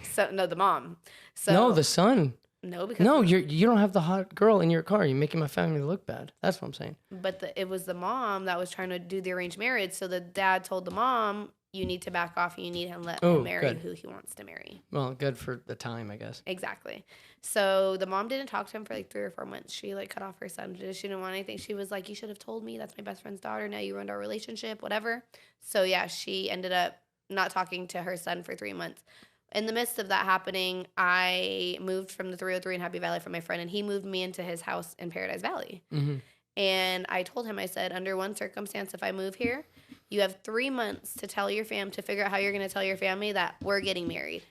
[SPEAKER 3] So no, the mom. So
[SPEAKER 1] No, the son.
[SPEAKER 3] no, because
[SPEAKER 1] No, you don't have the hot girl in your car. You're making my family look bad. That's what I'm saying.
[SPEAKER 3] But it was the mom that was trying to do the arranged marriage. So the dad told the mom, "You need to back off. You need to let him marry
[SPEAKER 1] good.
[SPEAKER 3] who he wants to marry."
[SPEAKER 1] Well, good for the time, I guess.
[SPEAKER 3] Exactly. So the mom didn't talk to him for like 3 or 4 months. She like cut off her son. She didn't want anything. She was like, "You should have told me. That's my best friend's daughter. Now you ruined our relationship, whatever." So yeah, she ended up not talking to her son for 3 months. In the midst of that happening, I moved from the 303 in Happy Valley from my friend, and he moved me into his house in Paradise Valley.
[SPEAKER 1] Mm-hmm.
[SPEAKER 3] And I told him, I said, under one circumstance, if I move here, you have 3 months to tell your to figure out how you're going to tell your family that we're getting married.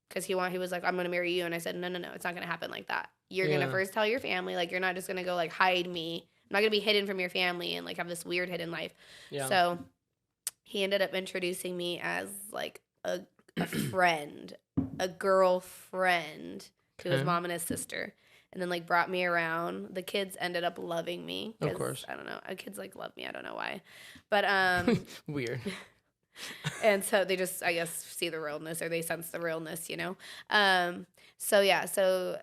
[SPEAKER 3] Because he was like, "I'm going to marry you." And I said, no, it's not going to happen like that. You're going to first tell your family. Like, you're not just going to go like hide me. I'm not going to be hidden from your family and like have this weird hidden life.
[SPEAKER 1] Yeah.
[SPEAKER 3] So he ended up introducing me as like a friend, a girlfriend to his mom and his sister. And then like brought me around. The kids ended up loving me.
[SPEAKER 1] Of course.
[SPEAKER 3] I don't know. Kids like love me. I don't know why. But
[SPEAKER 1] Weird.
[SPEAKER 3] and so they just, I guess, see the realness or they sense the realness, you know? So yeah, so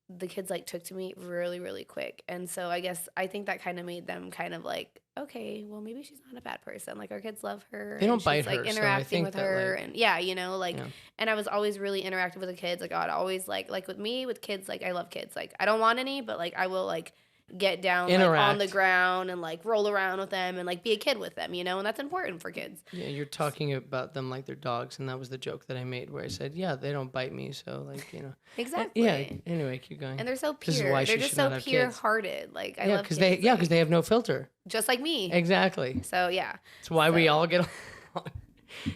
[SPEAKER 3] the kids like took to me really, really quick. And so I think that kind of made them kind of like, okay, well, maybe she's not a bad person. Like our kids love her.
[SPEAKER 1] They don't
[SPEAKER 3] and
[SPEAKER 1] bite
[SPEAKER 3] she's, like,
[SPEAKER 1] her, so I
[SPEAKER 3] interacting
[SPEAKER 1] think
[SPEAKER 3] with
[SPEAKER 1] that,
[SPEAKER 3] her.
[SPEAKER 1] like-
[SPEAKER 3] And yeah, you know, like,
[SPEAKER 1] Yeah.
[SPEAKER 3] and I was always really interactive with the kids. Like I'd always like with me, with kids, like I love kids. Like I don't want any, but like I will like get down like, on the
[SPEAKER 1] Interact.
[SPEAKER 3] ground and like roll around with them and like be a kid with them, you know, and that's important for kids.
[SPEAKER 1] Yeah, you're talking about them like they're dogs, and that was the joke that I made where I said, yeah, they don't bite me, so like, you know.
[SPEAKER 3] Exactly.
[SPEAKER 1] Yeah, anyway, keep going.
[SPEAKER 3] And they're so
[SPEAKER 1] This is
[SPEAKER 3] pure.
[SPEAKER 1] why
[SPEAKER 3] They're
[SPEAKER 1] she
[SPEAKER 3] just
[SPEAKER 1] should
[SPEAKER 3] so
[SPEAKER 1] not have kids.
[SPEAKER 3] pure-hearted. Like I love
[SPEAKER 1] because
[SPEAKER 3] kids.
[SPEAKER 1] they have no filter.
[SPEAKER 3] Just like me.
[SPEAKER 1] Exactly.
[SPEAKER 3] So yeah.
[SPEAKER 1] That's why we all get along.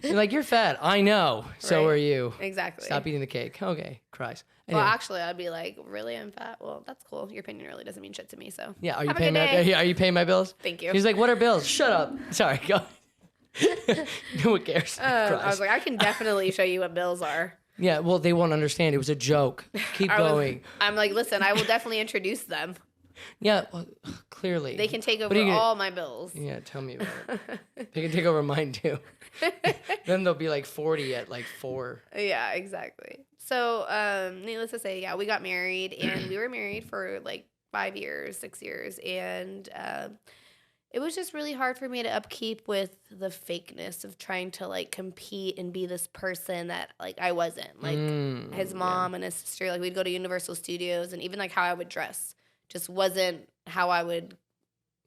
[SPEAKER 1] You're like, you're fat. I know. So
[SPEAKER 3] Right.
[SPEAKER 1] are you.
[SPEAKER 3] Exactly.
[SPEAKER 1] Stop eating the cake. Okay, cries.
[SPEAKER 3] Well,
[SPEAKER 1] Anyway.
[SPEAKER 3] actually, I'd be like, really, I'm fat? Well, that's cool. Your opinion really doesn't mean shit to me, so.
[SPEAKER 1] Yeah, are you
[SPEAKER 3] Have a
[SPEAKER 1] paying
[SPEAKER 3] good
[SPEAKER 1] my
[SPEAKER 3] day.
[SPEAKER 1] are you paying my bills?
[SPEAKER 3] Thank you.
[SPEAKER 1] He's like, what are bills? Shut up. Sorry, go. No one cares.
[SPEAKER 3] I was like, I can definitely show you what bills are.
[SPEAKER 1] Yeah, well, they won't understand. It was a joke. Keep going.
[SPEAKER 3] I'm like, listen, I will definitely introduce them.
[SPEAKER 1] Yeah, well, clearly.
[SPEAKER 3] They can take
[SPEAKER 1] What
[SPEAKER 3] over
[SPEAKER 1] are you gonna-
[SPEAKER 3] all my bills.
[SPEAKER 1] Yeah, tell me about it. They can take over mine too. Then they'll be like 40 at like 4.
[SPEAKER 3] Yeah, exactly. So, needless to say, yeah, we got married, and we were married for like 5 years, 6 years, and it was just really hard for me to upkeep with the fakeness of trying to like compete and be this person that like I wasn't. Like his mom and his sister, like we'd go to Universal Studios, and even like how I would dress just wasn't how I would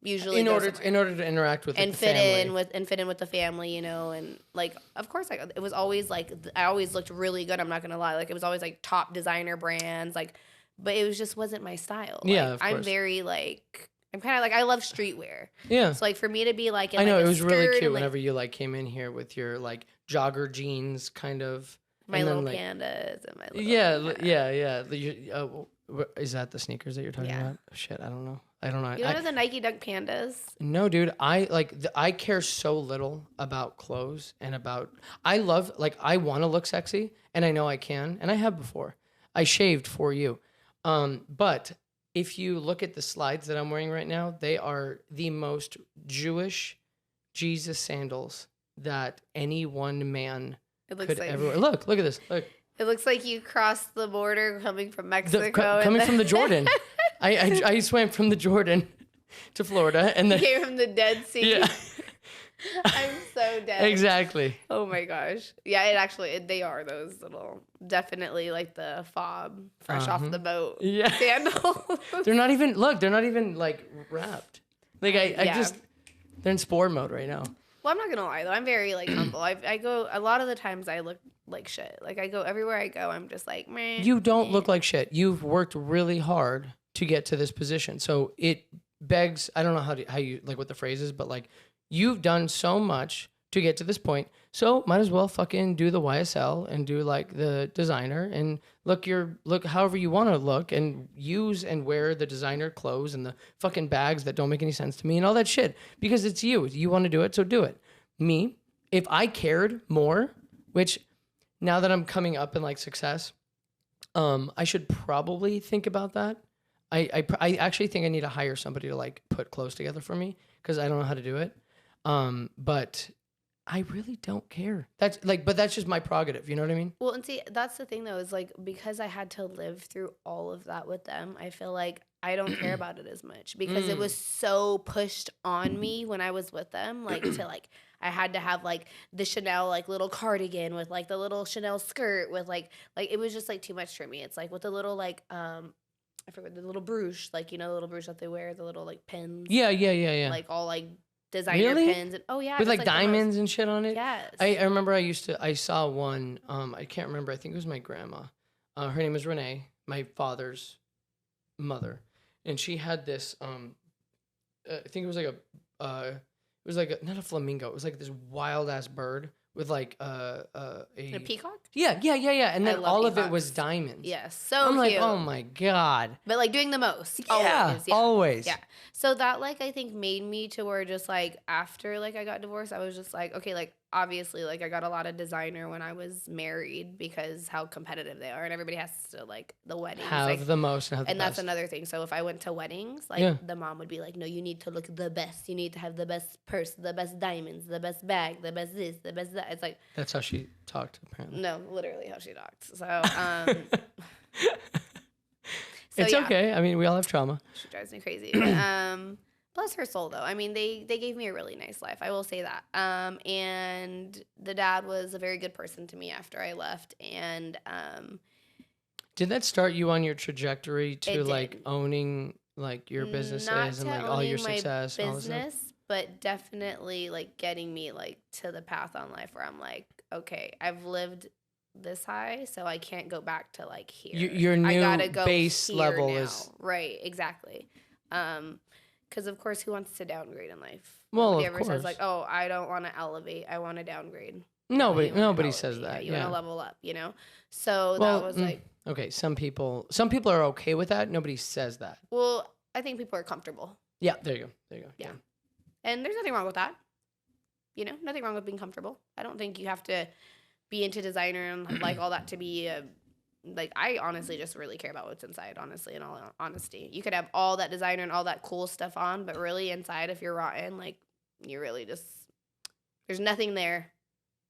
[SPEAKER 3] usually
[SPEAKER 1] in
[SPEAKER 3] go
[SPEAKER 1] order
[SPEAKER 3] somewhere.
[SPEAKER 1] to interact with
[SPEAKER 3] And
[SPEAKER 1] the
[SPEAKER 3] fit
[SPEAKER 1] family.
[SPEAKER 3] in with the family, you know, and like of course it was always like I always looked really good. I'm not gonna lie, like it was always like top designer brands, like, but it was just wasn't my style.
[SPEAKER 1] Yeah,
[SPEAKER 3] like,
[SPEAKER 1] of
[SPEAKER 3] I'm
[SPEAKER 1] course.
[SPEAKER 3] very like I'm kind of like I love streetwear.
[SPEAKER 1] Yeah.
[SPEAKER 3] So like for me to be like, in,
[SPEAKER 1] I know
[SPEAKER 3] like,
[SPEAKER 1] it
[SPEAKER 3] a
[SPEAKER 1] was really
[SPEAKER 3] skirt
[SPEAKER 1] cute
[SPEAKER 3] and, like,
[SPEAKER 1] whenever you like came in here with your like jogger jeans kind of
[SPEAKER 3] my
[SPEAKER 1] and then,
[SPEAKER 3] little
[SPEAKER 1] like,
[SPEAKER 3] pandas and my little
[SPEAKER 1] yeah. Is that the sneakers that you're talking
[SPEAKER 3] Yeah.
[SPEAKER 1] about? Shit, I don't know.
[SPEAKER 3] You know the Nike Dunk Pandas?
[SPEAKER 1] No, dude. I care so little about clothes and about. I love like I want to look sexy, and I know I can, and I have before. I shaved for you, but if you look at the slides that I'm wearing right now, they are the most Jewish Jesus sandals that any one man
[SPEAKER 3] It looks
[SPEAKER 1] could
[SPEAKER 3] like
[SPEAKER 1] ever wear. Look at this. Look.
[SPEAKER 3] it looks like you crossed the border coming from Mexico.
[SPEAKER 1] Coming from the Jordan. I swam from the Jordan to Florida, and then
[SPEAKER 3] came from the Dead Sea.
[SPEAKER 1] yeah,
[SPEAKER 3] I'm so dead.
[SPEAKER 1] exactly.
[SPEAKER 3] Oh my gosh. Yeah, it actually, they are those little, definitely like the fob, fresh off the boat
[SPEAKER 1] Yeah.
[SPEAKER 3] sandals.
[SPEAKER 1] They're not even like wrapped. Like I
[SPEAKER 3] Yeah.
[SPEAKER 1] just they're in sport mode right now.
[SPEAKER 3] Well, I'm not going to lie though. I'm very like humble. I go, a lot of the times I look like shit. Like I go, everywhere I go, I'm just like, meh.
[SPEAKER 1] You don't look like shit. You've worked really hard to get to this position. So it begs, I don't know how you like what the phrase is, but like you've done so much to get to this point. So might as well fucking do the YSL and do like the designer and look however you want to look and use and wear the designer clothes and the fucking bags that don't make any sense to me and all that shit because it's you. You want to do it, so do it. Me, if I cared more, which now that I'm coming up in like success, I should probably think about that. I actually think I need to hire somebody to like put clothes together for me because I don't know how to do it. But I really don't care. But that's just my prerogative. You know what I mean?
[SPEAKER 3] Well, and see, that's the thing though, is like, because I had to live through all of that with them, I feel like I don't care about it as much because it was so pushed on me when I was with them, like to like, I had to have like the Chanel like little cardigan with like the little Chanel skirt with like it was just like too much for me. It's like with the little like, I forget the little brooch, like, you know, the little brooch that they wear, the little like pins.
[SPEAKER 1] Yeah.
[SPEAKER 3] Like all like designer
[SPEAKER 1] Really?
[SPEAKER 3] pins and yeah,
[SPEAKER 1] With
[SPEAKER 3] just,
[SPEAKER 1] like
[SPEAKER 3] the most-
[SPEAKER 1] diamonds and shit on it.
[SPEAKER 3] Yes.
[SPEAKER 1] I remember I saw one. I can't remember. I think it was my grandma. Her name is Renee, my father's mother, and she had this. I think it was like not a flamingo. It was like this wild ass bird with like
[SPEAKER 3] a peacock?
[SPEAKER 1] Yeah. And
[SPEAKER 3] I
[SPEAKER 1] then
[SPEAKER 3] love
[SPEAKER 1] all of it
[SPEAKER 3] peacocks.
[SPEAKER 1] was diamonds.
[SPEAKER 3] Yes, so
[SPEAKER 1] I'm like,
[SPEAKER 3] cute.
[SPEAKER 1] oh my god.
[SPEAKER 3] But like doing the most.
[SPEAKER 1] Yeah, always.
[SPEAKER 3] Yeah. So that like I think made me to where just like after like I got divorced, I was just like, okay, like obviously like I got a lot of designer when I was married because how competitive they are and everybody has to like the weddings.
[SPEAKER 1] Have
[SPEAKER 3] like,
[SPEAKER 1] the most and have the
[SPEAKER 3] and that's
[SPEAKER 1] best.
[SPEAKER 3] another thing. So if I went to weddings, like
[SPEAKER 1] Yeah.
[SPEAKER 3] the mom would be like, no, you need to look the best. You need to have the best purse, the best diamonds, the best bag, the best this, the best that. It's like,
[SPEAKER 1] That's how she talked, apparently.
[SPEAKER 3] no, literally how she talked. So,
[SPEAKER 1] It's
[SPEAKER 3] yeah.
[SPEAKER 1] okay. I mean, we all have trauma.
[SPEAKER 3] She drives me crazy. But, bless her soul, though. I mean, they gave me a really nice life. I will say that. And the dad was a very good person to me after I left. And
[SPEAKER 1] Did that start you on your trajectory to
[SPEAKER 3] It
[SPEAKER 1] like
[SPEAKER 3] did.
[SPEAKER 1] owning like your businesses
[SPEAKER 3] not
[SPEAKER 1] and
[SPEAKER 3] to
[SPEAKER 1] like all your
[SPEAKER 3] owning my
[SPEAKER 1] success and all this stuff?
[SPEAKER 3] business, but definitely like getting me like to the path on life where I'm like, okay, I've lived this high, so I can't go back to like here.
[SPEAKER 1] Your new
[SPEAKER 3] I gotta go
[SPEAKER 1] base
[SPEAKER 3] here
[SPEAKER 1] level
[SPEAKER 3] now.
[SPEAKER 1] is
[SPEAKER 3] right, exactly. Because of course, who wants to downgrade in life?
[SPEAKER 1] Well,
[SPEAKER 3] Nobody
[SPEAKER 1] of
[SPEAKER 3] ever says
[SPEAKER 1] course.
[SPEAKER 3] like, oh, I don't want to elevate, I want to downgrade.
[SPEAKER 1] Nobody says
[SPEAKER 3] elevate,
[SPEAKER 1] that.
[SPEAKER 3] you
[SPEAKER 1] Yeah.
[SPEAKER 3] want to level up, So
[SPEAKER 1] Well,
[SPEAKER 3] that was like,
[SPEAKER 1] okay. Some people are okay with that. Nobody says that.
[SPEAKER 3] well, I think people are comfortable.
[SPEAKER 1] Yeah. There you go.
[SPEAKER 3] Yeah. And there's nothing wrong with that. Nothing wrong with being comfortable. I don't think you have to be into designer and like all that to be I honestly just really care about what's inside, honestly, in all honesty. You could have all that designer and all that cool stuff on, but really inside, if you're rotten, like, you really just, there's nothing there.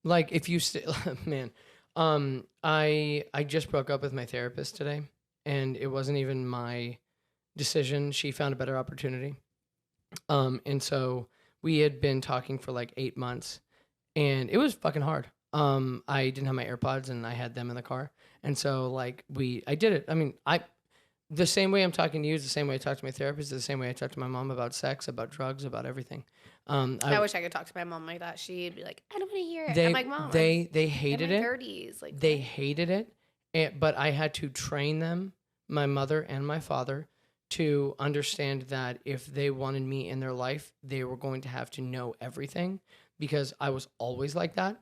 [SPEAKER 1] Like if you man, I just broke up with my therapist today, and it wasn't even my decision. She found a better opportunity. And so we had been talking for like 8 months, and it was fucking hard. I didn't have my AirPods, and I had them in the car. And so like I did it. I mean, the same way I'm talking to you is the same way I talk to my therapist, is the same way I talk to my mom about sex, about drugs, about everything.
[SPEAKER 3] I wish I could talk to my mom like that. She'd be like, I don't want to hear it.
[SPEAKER 1] They,
[SPEAKER 3] I'm like, Mom,
[SPEAKER 1] they
[SPEAKER 3] I'm
[SPEAKER 1] hated
[SPEAKER 3] in
[SPEAKER 1] it.
[SPEAKER 3] my 30s. Like,
[SPEAKER 1] They hated it, but I had to train them, my mother and my father, to understand that if they wanted me in their life, they were going to have to know everything, because I was always like that.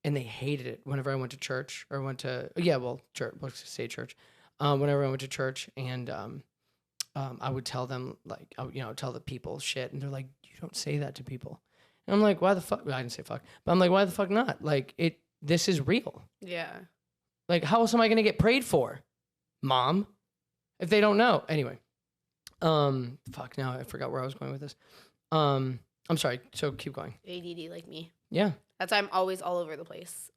[SPEAKER 1] And they hated it whenever I went to church or church, let's say church. Whenever I went to church, and I would tell them, like, tell the people shit, and they're like, you don't say that to people. And I'm like, why the fuck? Well, I didn't say fuck, but I'm like, why the fuck not? Like, this is real.
[SPEAKER 3] yeah.
[SPEAKER 1] Like, how else am I going to get prayed for, Mom, if they don't know? Anyway, fuck, now I forgot where I was going with this. I'm sorry. So keep going.
[SPEAKER 3] ADD like me.
[SPEAKER 1] Yeah.
[SPEAKER 3] That's why I'm always all over the place.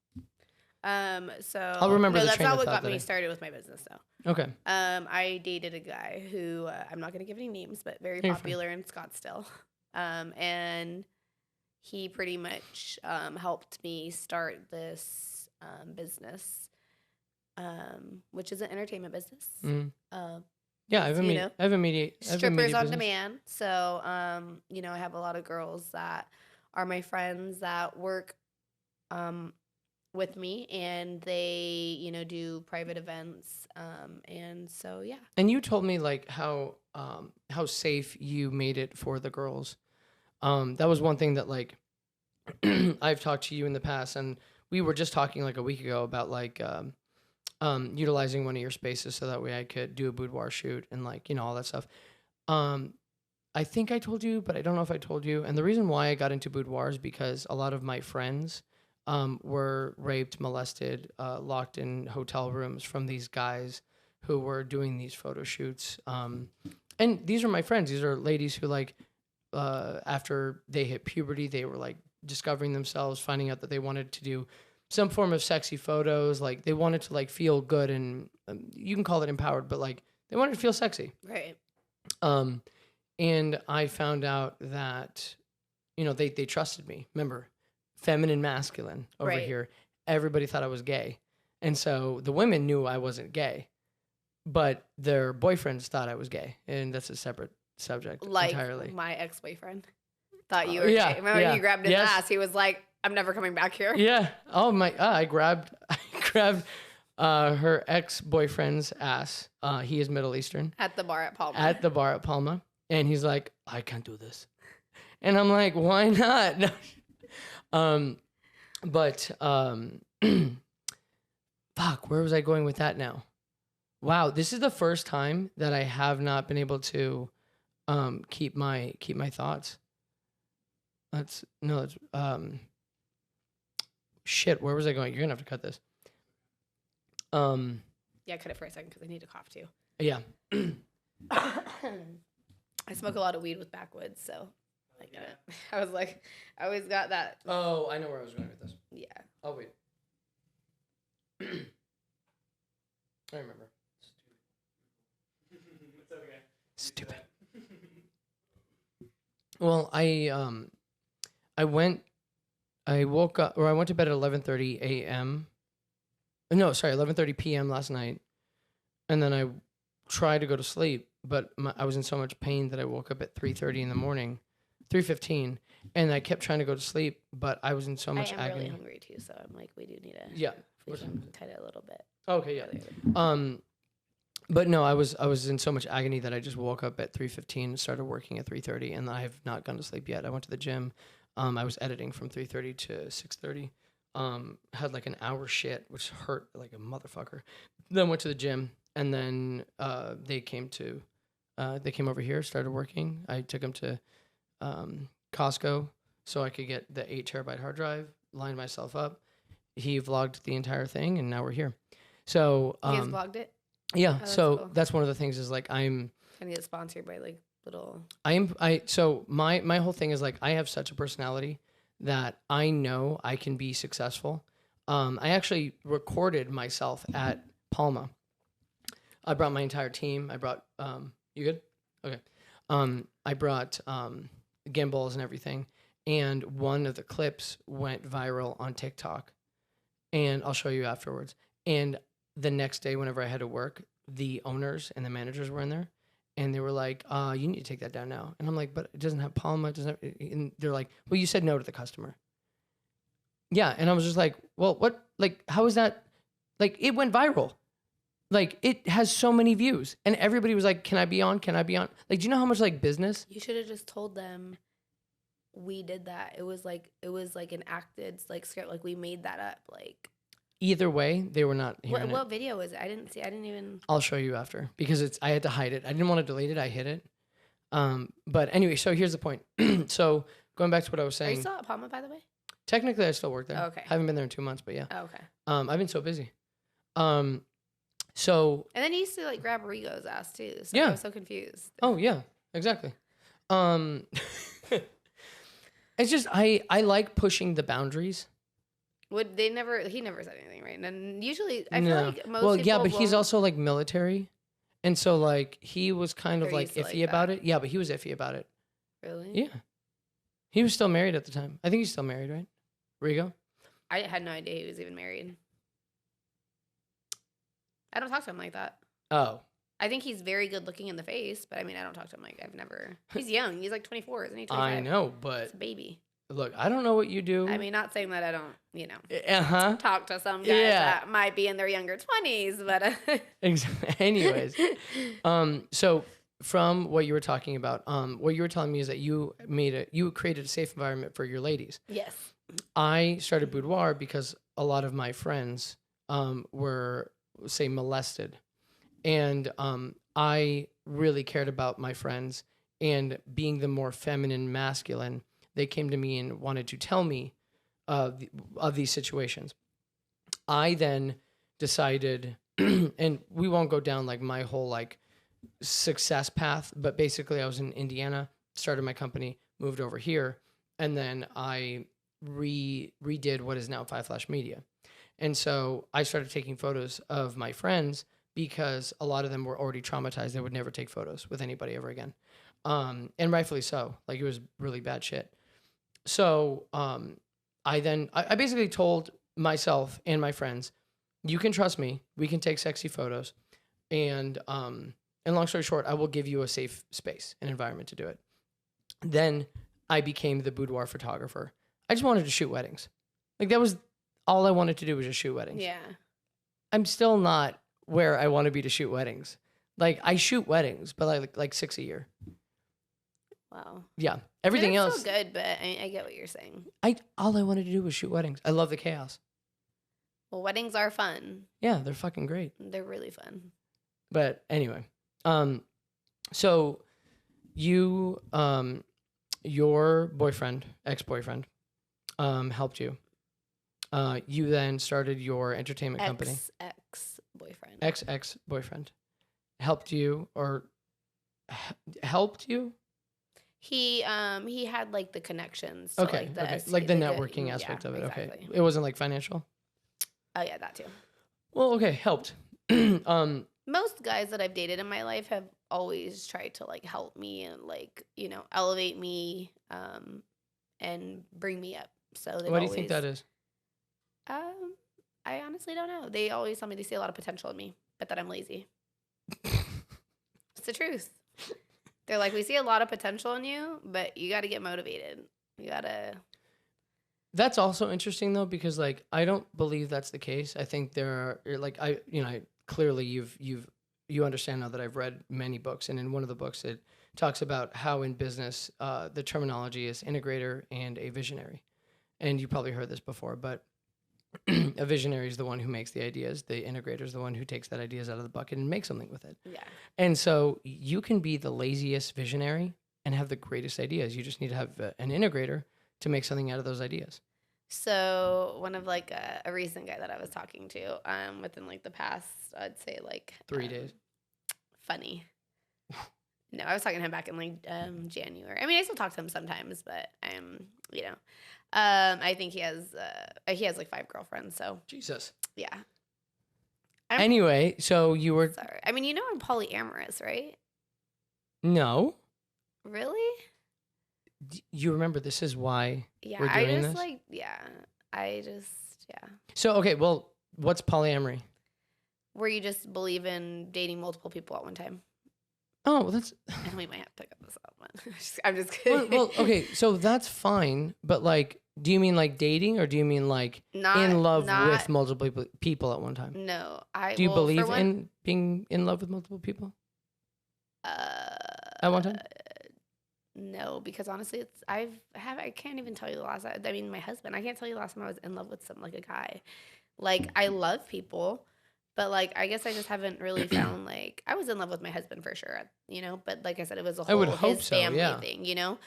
[SPEAKER 3] So
[SPEAKER 1] I'll remember the
[SPEAKER 3] that's
[SPEAKER 1] train
[SPEAKER 3] not
[SPEAKER 1] of
[SPEAKER 3] what
[SPEAKER 1] thought
[SPEAKER 3] got me
[SPEAKER 1] that
[SPEAKER 3] started with my business, though.
[SPEAKER 1] Okay.
[SPEAKER 3] I dated a guy who I'm not going to give any names, but very
[SPEAKER 1] You're
[SPEAKER 3] popular in Scottsdale. And he pretty much helped me start this business, which is an entertainment business.
[SPEAKER 1] Mm-hmm. Yeah, I have
[SPEAKER 3] strippers on
[SPEAKER 1] business.
[SPEAKER 3] demand. So, I have a lot of girls that are my friends that work with me, and they, do private events. And so, yeah.
[SPEAKER 1] And you told me like how safe you made it for the girls. That was one thing that like I've talked to you in the past, and we were just talking like a week ago about like utilizing one of your spaces so that way I could do a boudoir shoot and like, all that stuff. I think I told you, but I don't know if I told you. And the reason why I got into boudoir is because a lot of my friends were raped, molested, locked in hotel rooms from these guys who were doing these photo shoots. And these are my friends. These are ladies who like, after they hit puberty, they were like discovering themselves, finding out that they wanted to do some form of sexy photos. Like they wanted to like feel good, and you can call it empowered, but like they wanted to feel sexy.
[SPEAKER 3] Right.
[SPEAKER 1] And I found out that, they trusted me. Remember, feminine, masculine over
[SPEAKER 3] Right.
[SPEAKER 1] here. Everybody thought I was gay. And so the women knew I wasn't gay, but their boyfriends thought I was gay. And that's a separate subject entirely.
[SPEAKER 3] Like my ex-boyfriend thought you were
[SPEAKER 1] yeah,
[SPEAKER 3] gay. Remember
[SPEAKER 1] yeah.
[SPEAKER 3] when you grabbed his
[SPEAKER 1] Yes.
[SPEAKER 3] ass? He was like, I'm never coming back here.
[SPEAKER 1] Yeah. Oh my, I grabbed her ex-boyfriend's ass. He is Middle Eastern.
[SPEAKER 3] At the bar at Palma.
[SPEAKER 1] At the bar at Palma. And he's like, I can't do this. And I'm like, why not? Fuck, where was I going with that now? Wow, this is the first time that I have not been able to keep my thoughts. Shit, where was I going? You're gonna have to cut this.
[SPEAKER 3] Yeah, cut it for a second because I need to cough too.
[SPEAKER 1] Yeah.
[SPEAKER 3] I smoke a lot of weed with backwoods, so I was like, I always got that.
[SPEAKER 1] Oh, I know where I was going with this.
[SPEAKER 3] Yeah.
[SPEAKER 1] Oh, wait. I remember.
[SPEAKER 2] It's okay.
[SPEAKER 1] Stupid. Well, I woke up, or I went to bed at 11:30 a.m. No, sorry, 11:30 p.m. last night. And then I tried to go to sleep, but I was in so much pain that I woke up at 3:30 in the morning, 3:15, and I kept trying to go to sleep, but I was in so much
[SPEAKER 3] I am
[SPEAKER 1] agony.
[SPEAKER 3] really hungry too, so I'm like, we do need to.
[SPEAKER 1] Yeah.
[SPEAKER 3] If we can cut it a little bit.
[SPEAKER 1] Okay, yeah. But no, I was in so much agony that I just woke up at 3:15 and started working at 3:30, and I have not gone to sleep yet. I went to the gym. I was editing from 3:30 to 6:30. had like an hour shit, which hurt like a motherfucker. Then went to the gym, and then they came over here, started working. I took them to Costco so I could get the 8 terabyte hard drive, lined myself up. He vlogged the entire thing, and now we're here. So
[SPEAKER 3] You guys vlogged it?
[SPEAKER 1] yeah,
[SPEAKER 3] that's
[SPEAKER 1] so
[SPEAKER 3] cool.
[SPEAKER 1] that's one of the things is like
[SPEAKER 3] Gonna get sponsored by like little.
[SPEAKER 1] So my whole thing is like I have such a personality that I know I can be successful. I actually recorded myself at Palma. I brought my entire team. I brought you good? Okay. I brought gimbals and everything, and one of the clips went viral on TikTok, and I'll show you afterwards. And the next day, whenever I had to work, the owners and the managers were in there. And they were like, you need to take that down now. And I'm like, but it doesn't have Palma. It doesn't have, and they're like, well, you said no to the customer. Yeah. And I was just like, well, what? Like, how is that? Like, it went viral. Like, it has so many views. And everybody was like, can I be on? Can I be on? Like, do you know how much, like, business?
[SPEAKER 3] You should have just told them we did that. It was like an acted, like, script. Like, we made that up. Like,
[SPEAKER 1] Either way, they were not hearing
[SPEAKER 3] what video was it? I didn't even.
[SPEAKER 1] I'll show you after because I had to hide it. I didn't want to delete it. I hid it. But anyway, so here's the point. So going back to what I was
[SPEAKER 3] Are you
[SPEAKER 1] saying,
[SPEAKER 3] still at Palma, by the way?
[SPEAKER 1] technically I still work there.
[SPEAKER 3] Okay.
[SPEAKER 1] Haven't been there in 2 months, but yeah.
[SPEAKER 3] Oh, okay.
[SPEAKER 1] I've been so busy. So
[SPEAKER 3] And then you used to like grab Rigo's ass too. So
[SPEAKER 1] Yeah.
[SPEAKER 3] I was so confused.
[SPEAKER 1] oh yeah, exactly. It's just I like pushing the boundaries.
[SPEAKER 3] Would they never? He never said anything, right? And usually, I feel
[SPEAKER 1] No.
[SPEAKER 3] like most.
[SPEAKER 1] Well,
[SPEAKER 3] people
[SPEAKER 1] yeah, but he's
[SPEAKER 3] won't-
[SPEAKER 1] also like military, and so like he was kind of
[SPEAKER 3] They're
[SPEAKER 1] like
[SPEAKER 3] used to,
[SPEAKER 1] iffy
[SPEAKER 3] like,
[SPEAKER 1] about
[SPEAKER 3] that.
[SPEAKER 1] it. Yeah, but he was iffy about it.
[SPEAKER 3] Really.
[SPEAKER 1] Yeah, he was still married at the time. I think he's still married, right? Rigo.
[SPEAKER 3] I had no idea he was even married. I don't talk to him like that.
[SPEAKER 1] Oh,
[SPEAKER 3] I think he's very good looking in the face, but I mean, I don't talk to him like I've never. He's young. He's like 24, isn't he? 25?
[SPEAKER 1] I know,
[SPEAKER 3] It's
[SPEAKER 1] but
[SPEAKER 3] a baby.
[SPEAKER 1] look, I don't know what you do.
[SPEAKER 3] I mean, not saying that I don't,
[SPEAKER 1] Uh-huh.
[SPEAKER 3] talk to some guys
[SPEAKER 1] Yeah.
[SPEAKER 3] that might be in their younger 20s, but
[SPEAKER 1] Anyways, so from what you were talking about, what you were telling me is that you created a safe environment for your ladies.
[SPEAKER 3] yes.
[SPEAKER 1] I started Boudoir because a lot of my friends were, say, molested. And I really cared about my friends. And being the more feminine, masculine, they came to me and wanted to tell me of these situations. I then decided, and we won't go down like my whole like success path, but basically I was in Indiana, started my company, moved over here, and then I redid what is now Five Flash Media. And so I started taking photos of my friends because a lot of them were already traumatized. They would never take photos with anybody ever again. And rightfully so. Like, it was really bad shit. So I basically told myself and my friends, you can trust me. We can take sexy photos. And long story short, I will give you a safe space and environment to do it. Then I became the boudoir photographer. I just wanted to shoot weddings. Like, that was all I wanted to do, was just shoot weddings.
[SPEAKER 3] Yeah.
[SPEAKER 1] I'm still not where I want to be to shoot weddings. Like, I shoot weddings, but like 6 a year.
[SPEAKER 3] Wow.
[SPEAKER 1] Yeah. Everything
[SPEAKER 3] They're
[SPEAKER 1] else,
[SPEAKER 3] so good, but I get what you're saying.
[SPEAKER 1] all I wanted to do was shoot weddings. I love the chaos.
[SPEAKER 3] Well, weddings are fun.
[SPEAKER 1] Yeah, they're fucking great.
[SPEAKER 3] They're really fun.
[SPEAKER 1] But anyway, so you, your boyfriend, ex-boyfriend, helped you. You then started your entertainment company.
[SPEAKER 3] Ex-boyfriend.
[SPEAKER 1] Ex-boyfriend helped you, or helped you?
[SPEAKER 3] He had like the connections. To,
[SPEAKER 1] Okay, like the networking aspect of it.
[SPEAKER 3] Exactly.
[SPEAKER 1] Okay, it wasn't like financial.
[SPEAKER 3] Oh yeah, that too.
[SPEAKER 1] Well, okay, helped.
[SPEAKER 3] Most guys that I've dated in my life have always tried to like help me and like, elevate me and bring me up. So
[SPEAKER 1] What do you think that is?
[SPEAKER 3] I honestly don't know. They always tell me they see a lot of potential in me, but that I'm lazy. It's the truth. They're like, we see a lot of potential in you, but you got to get motivated. You got to.
[SPEAKER 1] That's also interesting though, because like I don't believe that's the case. I think there are like clearly you understand now that I've read many books, and in one of the books it talks about how in business the terminology is integrator and a visionary, and you probably heard this before, but A visionary is the one who makes the ideas. The integrator is the one who takes that ideas out of the bucket and makes something with it.
[SPEAKER 3] Yeah.
[SPEAKER 1] And so you can be the laziest visionary and have the greatest ideas. You just need to have an integrator to make something out of those ideas.
[SPEAKER 3] So one of like a recent guy that I was talking to, within like the past, I'd say like
[SPEAKER 1] 3 days.
[SPEAKER 3] Funny. No, I was talking to him back in like January. I mean, I still talk to him sometimes, but you know, I think he has like 5 girlfriends. So
[SPEAKER 1] Jesus.
[SPEAKER 3] yeah.
[SPEAKER 1] Anyway, so you were
[SPEAKER 3] Sorry. I mean, you know, I'm polyamorous, right?
[SPEAKER 1] no.
[SPEAKER 3] Really?
[SPEAKER 1] You remember this is why
[SPEAKER 3] Yeah.
[SPEAKER 1] we're doing this?
[SPEAKER 3] Yeah.
[SPEAKER 1] So okay, well, what's polyamory?
[SPEAKER 3] Where you just believe in dating multiple people at one time.
[SPEAKER 1] Oh, well, that's
[SPEAKER 3] And we might have to cut this out, but I'm just kidding.
[SPEAKER 1] well, okay, so that's fine, but like, do you mean like dating, or do you mean like in love with multiple people at one time?
[SPEAKER 3] No,
[SPEAKER 1] Do you believe in being in love with multiple people at one time?
[SPEAKER 3] No, because honestly, I can't even tell you the last time. I mean, my husband, I can't tell you the last time I was in love with like a guy. Like, I love people, but like, I guess I just haven't really found like, I was in love with my husband for sure, you know, but like I said, it was a whole his family thing, you know.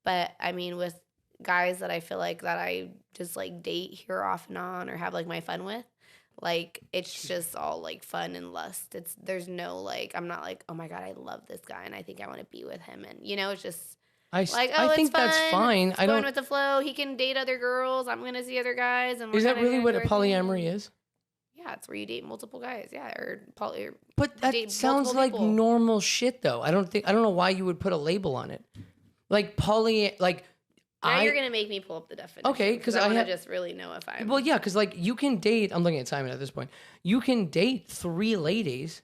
[SPEAKER 3] But I mean, with guys that I feel like that I just like date here off and on or have like my fun with, like, it's just all like fun and lust. There's no like, I'm not like, oh my God, I love this guy and I think I want to be with him. And you know, it's just like, oh,
[SPEAKER 1] I think
[SPEAKER 3] it's fun.
[SPEAKER 1] that's fine.
[SPEAKER 3] It's going with the flow. He can date other girls. I'm going to see other guys. And
[SPEAKER 1] is that really what a polyamory is?
[SPEAKER 3] Yeah, it's where you date multiple guys. Yeah,
[SPEAKER 1] But that sounds like normal shit, though. I don't know why you would put a label on it. Like
[SPEAKER 3] now you're gonna make me pull up the definition.
[SPEAKER 1] Okay, because I
[SPEAKER 3] want to just really know if I'm.
[SPEAKER 1] Well, yeah, because like you can date. I'm looking at Simon at this point. You can date 3 ladies,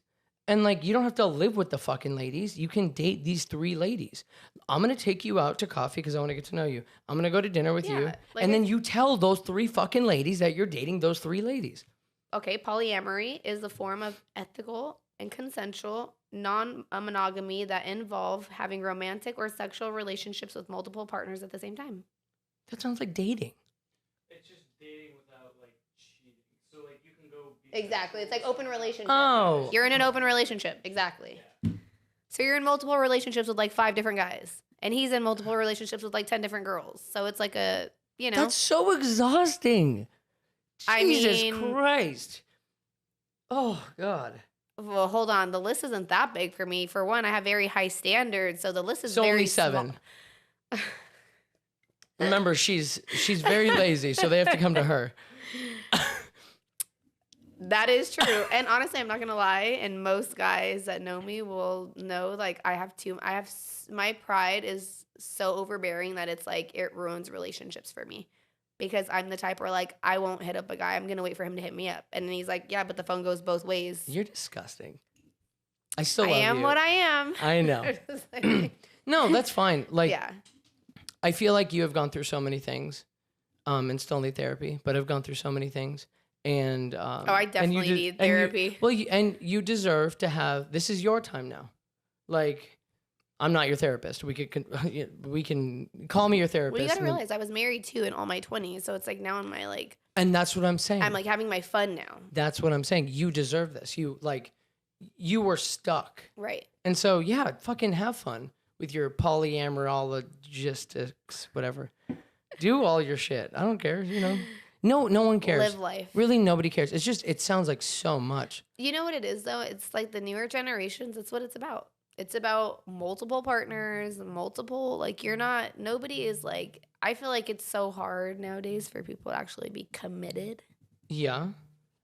[SPEAKER 1] and like you don't have to live with the fucking ladies. You can date these 3 ladies. I'm gonna take you out to coffee because I want to get to know you. I'm gonna go to dinner with you,
[SPEAKER 3] like
[SPEAKER 1] and then you tell those 3 fucking ladies that you're dating those 3 ladies.
[SPEAKER 3] Okay, polyamory is the form of ethical and consensual non-monogamy that involve having romantic or sexual relationships with multiple partners at the same time.
[SPEAKER 1] That sounds like dating.
[SPEAKER 2] It's just dating without like cheating. So like you can go.
[SPEAKER 3] Exactly, it's like open relationship.
[SPEAKER 1] Oh,
[SPEAKER 3] You're in an open relationship. Exactly. Yeah. So you're in multiple relationships with like 5 different guys, and he's in multiple relationships with like 10 different girls. So it's like a, you know.
[SPEAKER 1] That's so exhausting. Jesus Christ. Oh, God.
[SPEAKER 3] Well, hold on. The list isn't that big for me. For one, I have very high standards, so the list is
[SPEAKER 1] only
[SPEAKER 3] very
[SPEAKER 1] 7.
[SPEAKER 3] small.
[SPEAKER 1] Remember, she's very lazy, so they have to come to her.
[SPEAKER 3] That is true. And honestly, I'm not going to lie. And most guys that know me will know, like, my pride is so overbearing that it's like, it ruins relationships for me. Because I'm the type where, like, I won't hit up a guy. I'm going to wait for him to hit me up. And then he's like, yeah, but the phone goes both ways.
[SPEAKER 1] You're disgusting. I still love you.
[SPEAKER 3] I am what I am.
[SPEAKER 1] I know. No, that's fine. Like,
[SPEAKER 3] yeah.
[SPEAKER 1] I feel like you have gone through so many things and still need therapy, but I've gone through so many things. And
[SPEAKER 3] I definitely need therapy.
[SPEAKER 1] You deserve to have, this is your time now. Like, I'm not your therapist. We can call me your therapist.
[SPEAKER 3] Well, you gotta realize I was married too in all my 20s, so it's like now in my like.
[SPEAKER 1] And that's what I'm saying.
[SPEAKER 3] I'm like having my fun now.
[SPEAKER 1] That's what I'm saying. You deserve this. You were stuck.
[SPEAKER 3] Right.
[SPEAKER 1] And so yeah, fucking have fun with your polyamorologistics, whatever. Do all your shit. I don't care. You know. No one cares.
[SPEAKER 3] Live life.
[SPEAKER 1] Really, nobody cares. It's just it sounds like so much.
[SPEAKER 3] You know what it is though? It's like the newer generations. It's what it's about. It's about multiple partners, like nobody is like, I feel like it's so hard nowadays for people to actually be committed.
[SPEAKER 1] Yeah.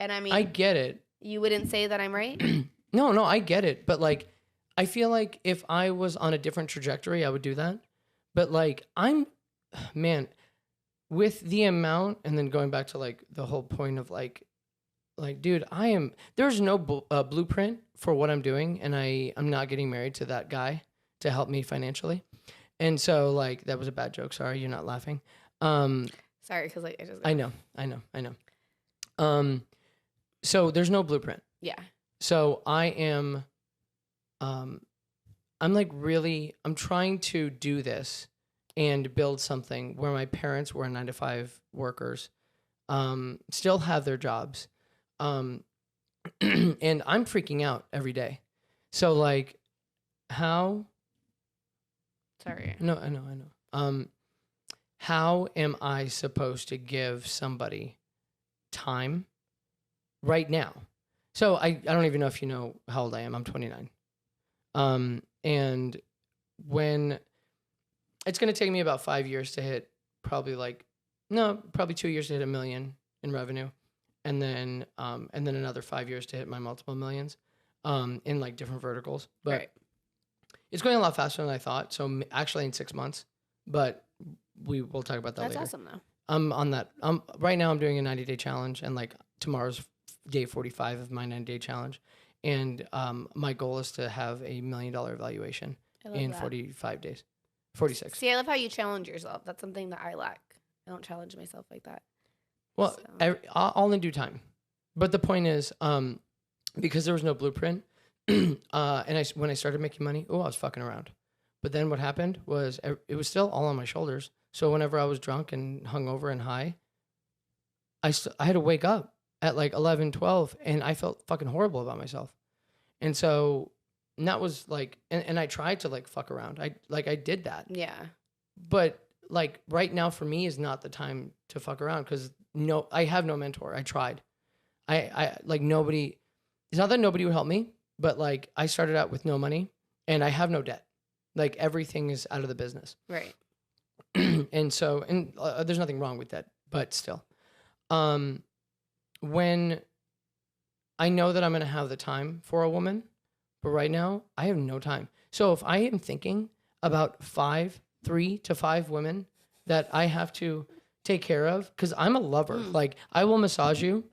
[SPEAKER 3] And I mean,
[SPEAKER 1] I get it.
[SPEAKER 3] You wouldn't say that I'm right?
[SPEAKER 1] No, I get it. But like, I feel like if I was on a different trajectory, I would do that. But like, with the amount, and then going back to like the whole point of like, dude, there's no blueprint for what I'm doing, and I'm not getting married to that guy to help me financially. And so like, that was a bad joke. Sorry, you're not laughing.
[SPEAKER 3] Sorry, because like
[SPEAKER 1] I know. So there's no blueprint.
[SPEAKER 3] Yeah.
[SPEAKER 1] So I'm trying to do this and build something where my parents were 9-to-5 workers. still have their jobs. And I'm freaking out every day. So like how,
[SPEAKER 3] Sorry.
[SPEAKER 1] no, I know. How am I supposed to give somebody time right now? So I don't even know if you know how old I am. I'm 29. And when it's going to take me about 5 years to hit probably 2 years to hit $1 million in revenue. And then another 5 years to hit my multiple millions, in like different verticals. But
[SPEAKER 3] Right.
[SPEAKER 1] it's going a lot faster than I thought. So actually in 6 months, but we will talk about that
[SPEAKER 3] That's
[SPEAKER 1] later.
[SPEAKER 3] awesome though.
[SPEAKER 1] I'm on that. Right now I'm doing a 90-day challenge, and like tomorrow's day 45 of my 90-day challenge. And my goal is to have $1 million valuation
[SPEAKER 3] I love
[SPEAKER 1] in
[SPEAKER 3] that.
[SPEAKER 1] 45 days, 46.
[SPEAKER 3] See, I love how you challenge yourself. That's something that I lack. I don't challenge myself like that.
[SPEAKER 1] Well,
[SPEAKER 3] So.
[SPEAKER 1] all in due time. But the point is, because there was no blueprint, and when I started making money, I was fucking around. But then what happened was it was still all on my shoulders. So whenever I was drunk and hungover and high, I had to wake up at like 11, 12, and I felt fucking horrible about myself. And so that was like, and I tried to like fuck around. I did that.
[SPEAKER 3] Yeah.
[SPEAKER 1] But like right now for me is not the time to fuck around because I have no mentor. I tried. I like nobody. It's not that nobody would help me, but like I started out with no money and I have no debt. Like everything is out of the business.
[SPEAKER 3] Right.
[SPEAKER 1] And so, there's nothing wrong with that, but still, when I know that I'm going to have the time for a woman, but right now I have no time. So if I am thinking about 3 to 5 women that I have to take care of, because I'm a lover, like I will massage you,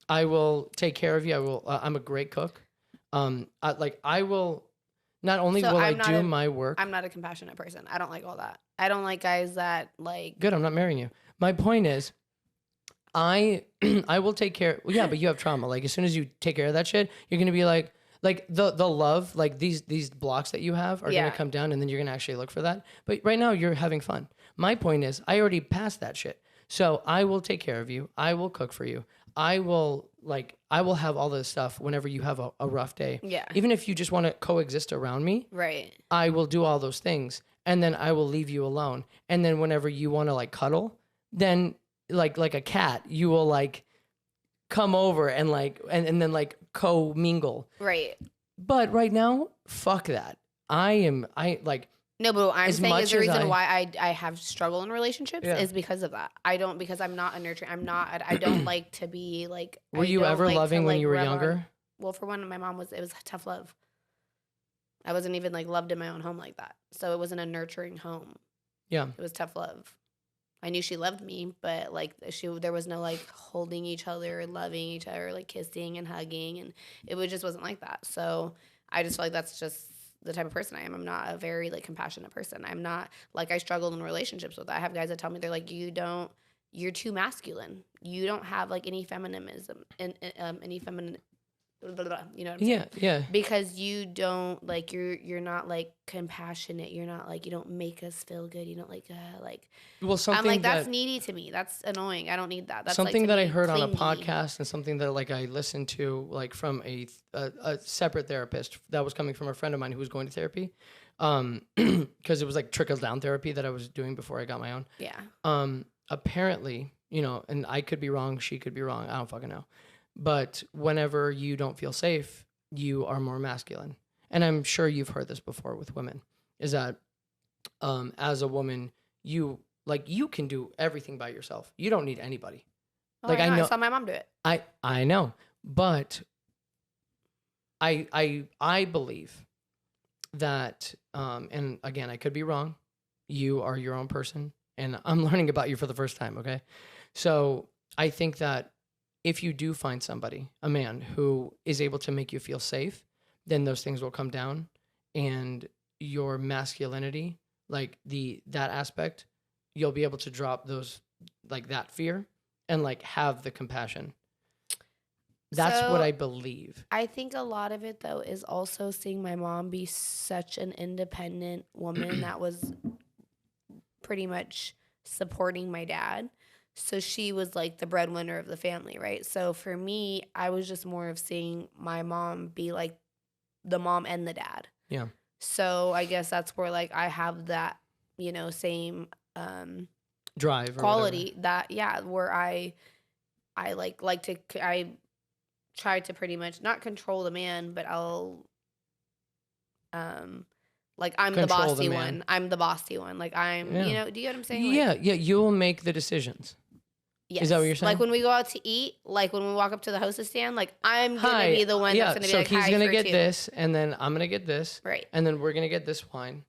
[SPEAKER 1] I will take care of you. I'm a great cook. I will. Not only
[SPEAKER 3] So
[SPEAKER 1] will I
[SPEAKER 3] I'm not
[SPEAKER 1] do
[SPEAKER 3] a-
[SPEAKER 1] my work.
[SPEAKER 3] I'm not a compassionate person. I don't like all that. I don't like guys that like.
[SPEAKER 1] Good, I'm not marrying you. My point is, I will take care. Well, yeah, but you have trauma. Like as soon as you take care of that shit, you're gonna be like the love, like these blocks that you have are
[SPEAKER 3] Yeah.
[SPEAKER 1] gonna come down, and then you're gonna actually look for that. But right now you're having fun. My point is, I already passed that shit. So I will take care of you. I will cook for you. I will have all this stuff whenever you have a rough day.
[SPEAKER 3] Yeah.
[SPEAKER 1] Even if you just want to coexist around me,
[SPEAKER 3] Right.
[SPEAKER 1] I will do all those things, and then I will leave you alone. And then whenever you want to like cuddle, then like a cat, you will like come over and like and then like co-mingle.
[SPEAKER 3] Right.
[SPEAKER 1] But right now, fuck that.
[SPEAKER 3] No, but what I'm
[SPEAKER 1] As
[SPEAKER 3] saying
[SPEAKER 1] much
[SPEAKER 3] is the
[SPEAKER 1] as
[SPEAKER 3] reason
[SPEAKER 1] I-
[SPEAKER 3] why I have struggle in relationships
[SPEAKER 1] Yeah.
[SPEAKER 3] is because of that. Because I'm not a nurturing. I don't like to be like.
[SPEAKER 1] Were
[SPEAKER 3] I
[SPEAKER 1] you
[SPEAKER 3] don't
[SPEAKER 1] ever
[SPEAKER 3] like to,
[SPEAKER 1] loving when
[SPEAKER 3] like,
[SPEAKER 1] you were
[SPEAKER 3] rub on-
[SPEAKER 1] younger?
[SPEAKER 3] Well, for one, my mom it was tough love. I wasn't even like loved in my own home like that. So it wasn't a nurturing home.
[SPEAKER 1] Yeah.
[SPEAKER 3] It was tough love. I knew she loved me, but like there was no like holding each other, loving each other, like kissing and hugging, and just wasn't like that. So I just feel like that's just the type of person I am. I'm not a very like compassionate person. I'm not like I struggled in relationships with that. I have guys that tell me they're like you're too masculine. You don't have like any feminism and any feminine. Blah, blah, blah, you know what I'm saying?
[SPEAKER 1] Yeah.
[SPEAKER 3] Because you don't like you're not like compassionate. You're not like you don't make us feel good. You don't like
[SPEAKER 1] Well, something
[SPEAKER 3] I'm like that's
[SPEAKER 1] that
[SPEAKER 3] needy to me. That's annoying. I don't need that. That's
[SPEAKER 1] something
[SPEAKER 3] like, to
[SPEAKER 1] that I
[SPEAKER 3] me,
[SPEAKER 1] heard on a
[SPEAKER 3] clingy.
[SPEAKER 1] podcast and something that like I listened to like from a separate therapist that was coming from a friend of mine who was going to therapy, because it was like trickle down therapy that I was doing before I got my own.
[SPEAKER 3] Yeah.
[SPEAKER 1] Apparently, and I could be wrong, she could be wrong, I don't fucking know. But whenever you don't feel safe, you are more masculine. And I'm sure you've heard this before with women, is that as a woman, you can do everything by yourself. You don't need anybody.
[SPEAKER 3] Oh,
[SPEAKER 1] Like, I
[SPEAKER 3] I
[SPEAKER 1] know-
[SPEAKER 3] saw my mom do it.
[SPEAKER 1] I know, but I believe that, and again, I could be wrong. You are your own person, and I'm learning about you for the first time. Okay, so I think that if you do find somebody, a man who is able to make you feel safe, then those things will come down, and your masculinity, like that aspect, you'll be able to drop those, like that fear, and like have the compassion. That's
[SPEAKER 3] So-
[SPEAKER 1] what I believe.
[SPEAKER 3] I think a lot of it though is also seeing my mom be such an independent woman that was pretty much supporting my dad. So she was like the breadwinner of the family, right? So for me, I was just more of seeing my mom be like the mom and the dad.
[SPEAKER 1] Yeah.
[SPEAKER 3] So I guess that's where like I have that, same
[SPEAKER 1] Drive or
[SPEAKER 3] quality that, where I I try to pretty much not control the man, but I'll like I'm the
[SPEAKER 1] Control the
[SPEAKER 3] bossy
[SPEAKER 1] man.
[SPEAKER 3] one. I'm the bossy one. Like I'm,
[SPEAKER 1] Yeah.
[SPEAKER 3] do you get what I'm saying?
[SPEAKER 1] Yeah,
[SPEAKER 3] Like,
[SPEAKER 1] yeah. You'll make the decisions.
[SPEAKER 3] yes.
[SPEAKER 1] Is that what you're saying?
[SPEAKER 3] Like when we go out to eat, like when we walk up to the hostess stand, like I'm gonna
[SPEAKER 1] Hi.
[SPEAKER 3] be the one
[SPEAKER 1] Yeah.
[SPEAKER 3] that's gonna be
[SPEAKER 1] So
[SPEAKER 3] like,
[SPEAKER 1] he's
[SPEAKER 3] hi
[SPEAKER 1] gonna
[SPEAKER 3] for
[SPEAKER 1] get
[SPEAKER 3] two.
[SPEAKER 1] this, and then I'm gonna get this,
[SPEAKER 3] Right.
[SPEAKER 1] and then we're gonna get this wine.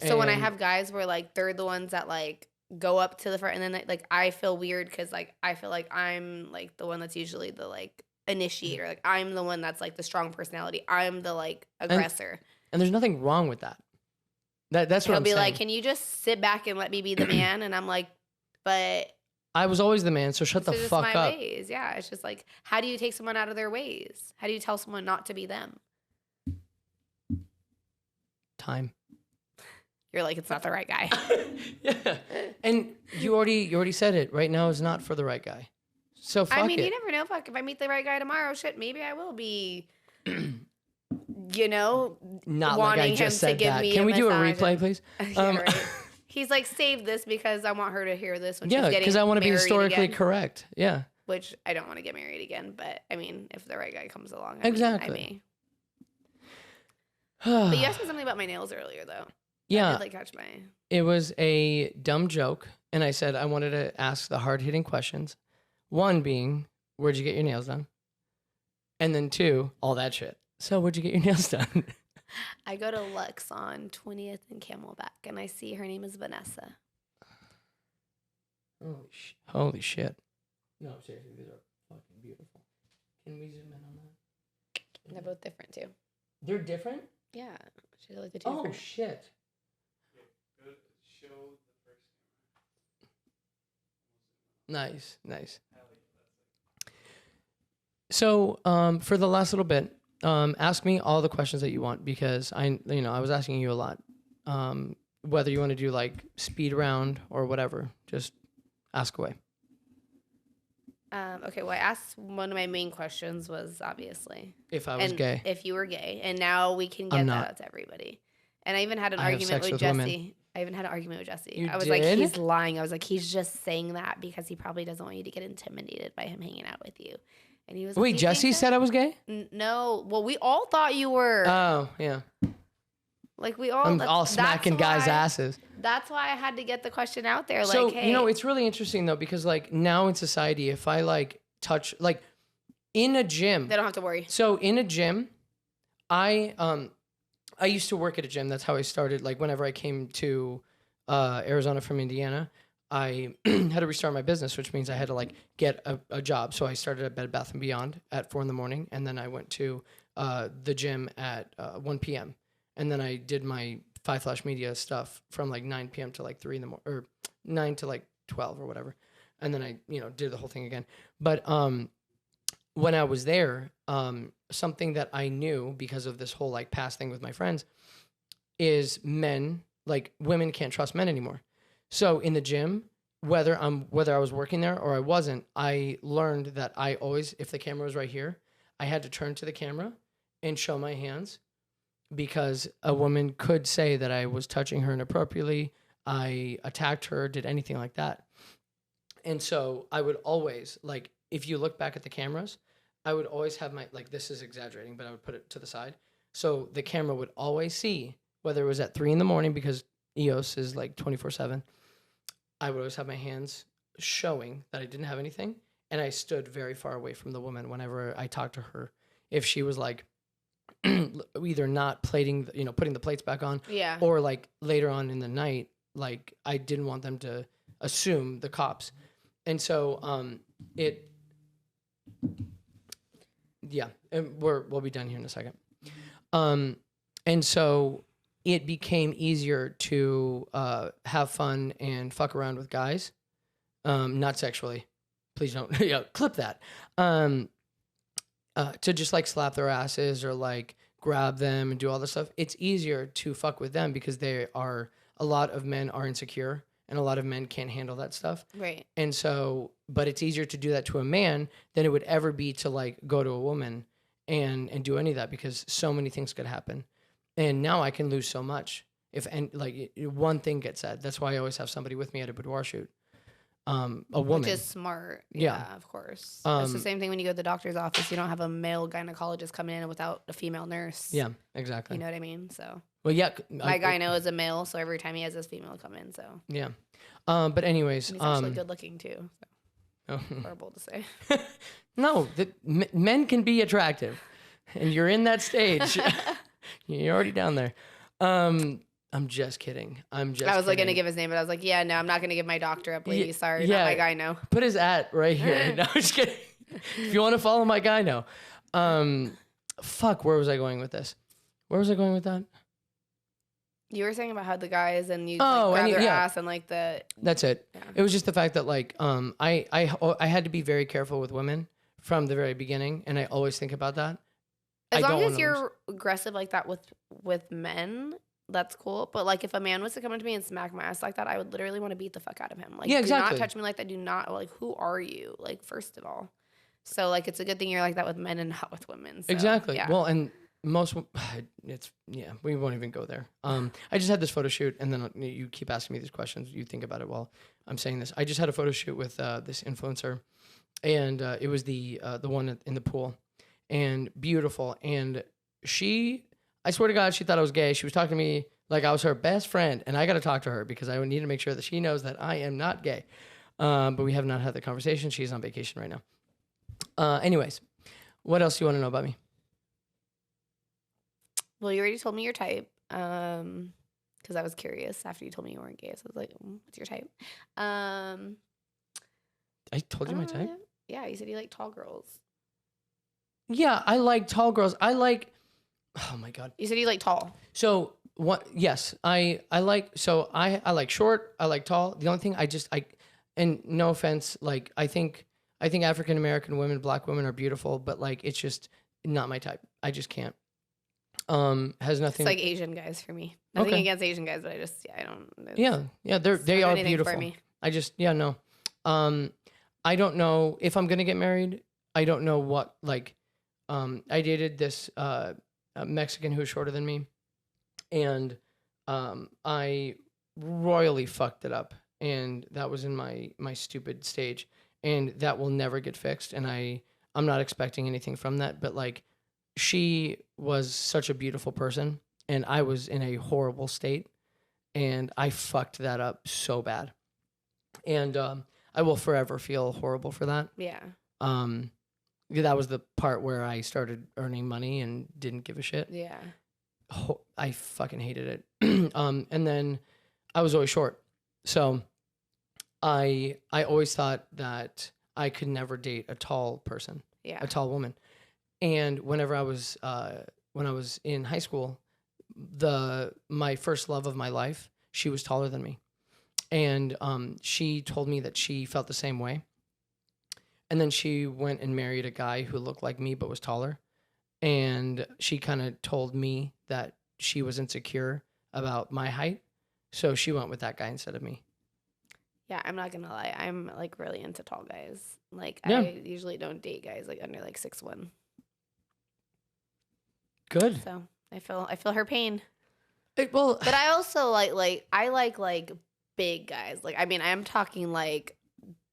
[SPEAKER 3] So when I
[SPEAKER 1] And-
[SPEAKER 3] have guys where like they're the ones that like go up to the front, and then like I feel weird because like I feel like I'm like the one that's usually the like initiator. Like I'm the one that's like the strong personality. I'm the like aggressor.
[SPEAKER 1] and there's nothing wrong with that. That's what
[SPEAKER 3] He'll
[SPEAKER 1] I'm
[SPEAKER 3] be
[SPEAKER 1] saying.
[SPEAKER 3] like, "Can you just sit back and let me be the man?" And I'm like, "But
[SPEAKER 1] I was always the man, so shut the
[SPEAKER 3] it's just
[SPEAKER 1] fuck
[SPEAKER 3] my
[SPEAKER 1] up.
[SPEAKER 3] ways." Yeah, it's just like, how do you take someone out of their ways? How do you tell someone not to be them?
[SPEAKER 1] Time.
[SPEAKER 3] You're like, it's not the right guy.
[SPEAKER 1] Yeah. And you already said it. Right now is not for the right guy. So fuck
[SPEAKER 3] I mean,
[SPEAKER 1] it.
[SPEAKER 3] you never know. Fuck, if I meet the right guy tomorrow, shit, maybe I will be, not
[SPEAKER 1] Not like I
[SPEAKER 3] wanting him
[SPEAKER 1] just
[SPEAKER 3] to
[SPEAKER 1] said
[SPEAKER 3] give
[SPEAKER 1] that.
[SPEAKER 3] me
[SPEAKER 1] Can
[SPEAKER 3] a
[SPEAKER 1] we do a
[SPEAKER 3] massage
[SPEAKER 1] replay,
[SPEAKER 3] and-
[SPEAKER 1] please?
[SPEAKER 3] Yeah, right. He's like, save this because I want her to hear this when she's
[SPEAKER 1] Yeah,
[SPEAKER 3] getting
[SPEAKER 1] because I want to be
[SPEAKER 3] married
[SPEAKER 1] historically
[SPEAKER 3] again.
[SPEAKER 1] correct. Yeah.
[SPEAKER 3] Which I don't want to get married again, but I mean, if the right guy comes along, I
[SPEAKER 1] Exactly.
[SPEAKER 3] mean, I may. But you asked me something about my nails earlier, though. I
[SPEAKER 1] Yeah.
[SPEAKER 3] did like catch my.
[SPEAKER 1] It was a dumb joke, and I said I wanted to ask the hard-hitting questions. One being, where'd you get your nails done? And then two, all that shit. So where'd you get your nails done?
[SPEAKER 3] I go to Lux on 20th and Camelback, and I see her name is Vanessa.
[SPEAKER 1] Holy shit. No, seriously, these are fucking beautiful. Can we zoom in on that?
[SPEAKER 3] They're both different too.
[SPEAKER 1] They're different?
[SPEAKER 3] Yeah, she's like the two.
[SPEAKER 1] Oh,
[SPEAKER 3] different-
[SPEAKER 1] shit.
[SPEAKER 2] Go show the first
[SPEAKER 1] Nice. So, for the last little bit, ask me all the questions that you want because I was asking you a lot. Whether you want to do like speed round or whatever, just ask away.
[SPEAKER 3] Okay, well, I asked one of my main questions was obviously
[SPEAKER 1] If I was
[SPEAKER 3] and
[SPEAKER 1] gay,
[SPEAKER 3] if you were gay, and now we can get
[SPEAKER 1] I'm
[SPEAKER 3] that
[SPEAKER 1] not.
[SPEAKER 3] out to everybody. And I even had an
[SPEAKER 1] I have
[SPEAKER 3] argument
[SPEAKER 1] sex
[SPEAKER 3] with
[SPEAKER 1] with women.
[SPEAKER 3] Jesse. I even had an argument with Jesse.
[SPEAKER 1] You
[SPEAKER 3] I was like,
[SPEAKER 1] did?
[SPEAKER 3] he's lying. I was like, he's just saying that because he probably doesn't want you to get intimidated by him hanging out with you. And he was like,
[SPEAKER 1] wait,
[SPEAKER 3] "You
[SPEAKER 1] Jesse
[SPEAKER 3] think
[SPEAKER 1] said I was gay?
[SPEAKER 3] that?" No. Well, we all thought you were.
[SPEAKER 1] Oh, yeah.
[SPEAKER 3] Like we all.
[SPEAKER 1] I'm
[SPEAKER 3] that's-
[SPEAKER 1] all smacking guys'
[SPEAKER 3] why-
[SPEAKER 1] asses.
[SPEAKER 3] That's why I had to get the question out there. Like,
[SPEAKER 1] So,
[SPEAKER 3] hey,
[SPEAKER 1] it's really interesting though, because like now in society, if I like touch, like in a gym,
[SPEAKER 3] they don't have to worry.
[SPEAKER 1] so in a gym, I used to work at a gym. That's how I started. Like whenever I came to Arizona from Indiana, I had to restart my business, which means I had to like get a job. So I started at Bed Bath & Beyond at 4 a.m. And then I went to the gym at 1 p.m. And then I did my 5 Flash Media stuff from like 9 p.m. to like 3 in the morning, or 9 to like 12 or whatever. And then I, did the whole thing again. But when I was there, something that I knew because of this whole like past thing with my friends is women can't trust men anymore. So in the gym, whether I was working there or I wasn't, I learned that I always, if the camera was right here, I had to turn to the camera and show my hands because a woman could say that I was touching her inappropriately, I attacked her, did anything like that. And so I would always, like, if you look back at the cameras, I would always have my, like, this is exaggerating, but I would put it to the side. So the camera would always see, whether it was at 3 a.m, because EOS is like 24/7, I would always have my hands showing that I didn't have anything. And I stood very far away from the woman whenever I talked to her. If she was like, either not plating, putting the plates back on,
[SPEAKER 3] Yeah.
[SPEAKER 1] or like later on in the night, like I didn't want them to assume the cops. And so and we'll be done here in a second. And so it became easier to have fun and fuck around with guys, not sexually. Please don't clip that. To just like slap their asses or like grab them and do all this stuff. It's easier to fuck with them because a lot of men are insecure and a lot of men can't handle that stuff.
[SPEAKER 3] Right.
[SPEAKER 1] And so, but it's easier to do that to a man than it would ever be to like go to a woman and do any of that, because so many things could happen. And now I can lose so much if one thing gets said. That's why I always have somebody with me at a boudoir shoot. A woman.
[SPEAKER 3] Which is smart.
[SPEAKER 1] Yeah.
[SPEAKER 3] Yeah, of course. It's the same thing when you go to the doctor's office. You don't have a male gynecologist coming in without a female nurse.
[SPEAKER 1] Yeah, exactly.
[SPEAKER 3] You know what I mean? So
[SPEAKER 1] Well, yeah.
[SPEAKER 3] my gyno is a male, so every time he has his female come in, so.
[SPEAKER 1] Yeah. But anyways.
[SPEAKER 3] And he's actually good looking too. So.
[SPEAKER 1] Oh.
[SPEAKER 3] Horrible to say.
[SPEAKER 1] No, men can be attractive, and you're in that stage. You're already down there. I'm just kidding.
[SPEAKER 3] I was like going to give his name, but I was like, yeah, no, I'm not going to give my doctor up, lady. Sorry, not my gyno.
[SPEAKER 1] Put his right here. No, I'm just kidding. If you want to follow my gyno. Fuck, where was I going with this? Where was I going with that?
[SPEAKER 3] You were saying about how the guys and you grab their ass and like the...
[SPEAKER 1] That's it.
[SPEAKER 3] Yeah.
[SPEAKER 1] It was just the fact that like I had to be very careful with women from the very beginning, and I always think about that.
[SPEAKER 3] As long as you're aggressive like that with men, that's cool. But like if a man was to come up to me and smack my ass like that, I would literally want to beat the fuck out of him. Like,
[SPEAKER 1] yeah, exactly.
[SPEAKER 3] Do not touch me like that. Do not, like, who are you? Like, first of all. So like it's a good thing you're like that with men and not with women. So,
[SPEAKER 1] exactly.
[SPEAKER 3] Yeah.
[SPEAKER 1] Well, and we won't even go there. I just had this photo shoot, and then you keep asking me these questions. You think about it while I'm saying this. I just had a photo shoot with this influencer, and it was the one in the pool, and beautiful. And I swear to God, she thought I was gay. She was talking to me like I was her best friend, and I got to talk to her because I need to make sure that she knows that I am not gay. But we have not had the conversation. She's on vacation right now. Anyways, what else do you want to know about me?
[SPEAKER 3] Well, you already told me your type. Because I was curious after you told me you weren't gay. So I was like, what's your type?
[SPEAKER 1] I told you my type?
[SPEAKER 3] Yeah, you said you like tall girls.
[SPEAKER 1] Yeah, I like tall girls. Oh my God.
[SPEAKER 3] You said you like tall.
[SPEAKER 1] So what? Yes, I like short. I like tall. The only thing and no offense, like I think African American women, Black women are beautiful, but like it's just not my type. I just can't. Has nothing.
[SPEAKER 3] It's like Asian guys for me. Nothing against Asian guys, but I don't.
[SPEAKER 1] Yeah, they are beautiful. For me. No. I don't know if I'm gonna get married. I don't know what like. I dated this a Mexican who was shorter than me, and I royally fucked it up, and that was in my stupid stage, and that will never get fixed, and I'm not expecting anything from that, but like she was such a beautiful person, and I was in a horrible state, and I fucked that up so bad, and I will forever feel horrible for that.
[SPEAKER 3] Yeah.
[SPEAKER 1] That was the part where I started earning money and didn't give a shit.
[SPEAKER 3] Yeah.
[SPEAKER 1] I fucking hated it. And then I was always short. So I always thought that I could never date a tall person, a tall woman. And whenever I was when I was in high school, my first love of my life, she was taller than me. And she told me that she felt the same way. And then she went and married a guy who looked like me but was taller. And she kind of told me that she was insecure about my height. So she went with that guy instead of me. Yeah,
[SPEAKER 3] I'm not going to lie. I'm like really into tall guys. Like I usually don't date guys like under like 6'1".
[SPEAKER 1] Good.
[SPEAKER 3] So I feel her pain.
[SPEAKER 1] But
[SPEAKER 3] I also I like big guys. Like, I mean, I'm talking like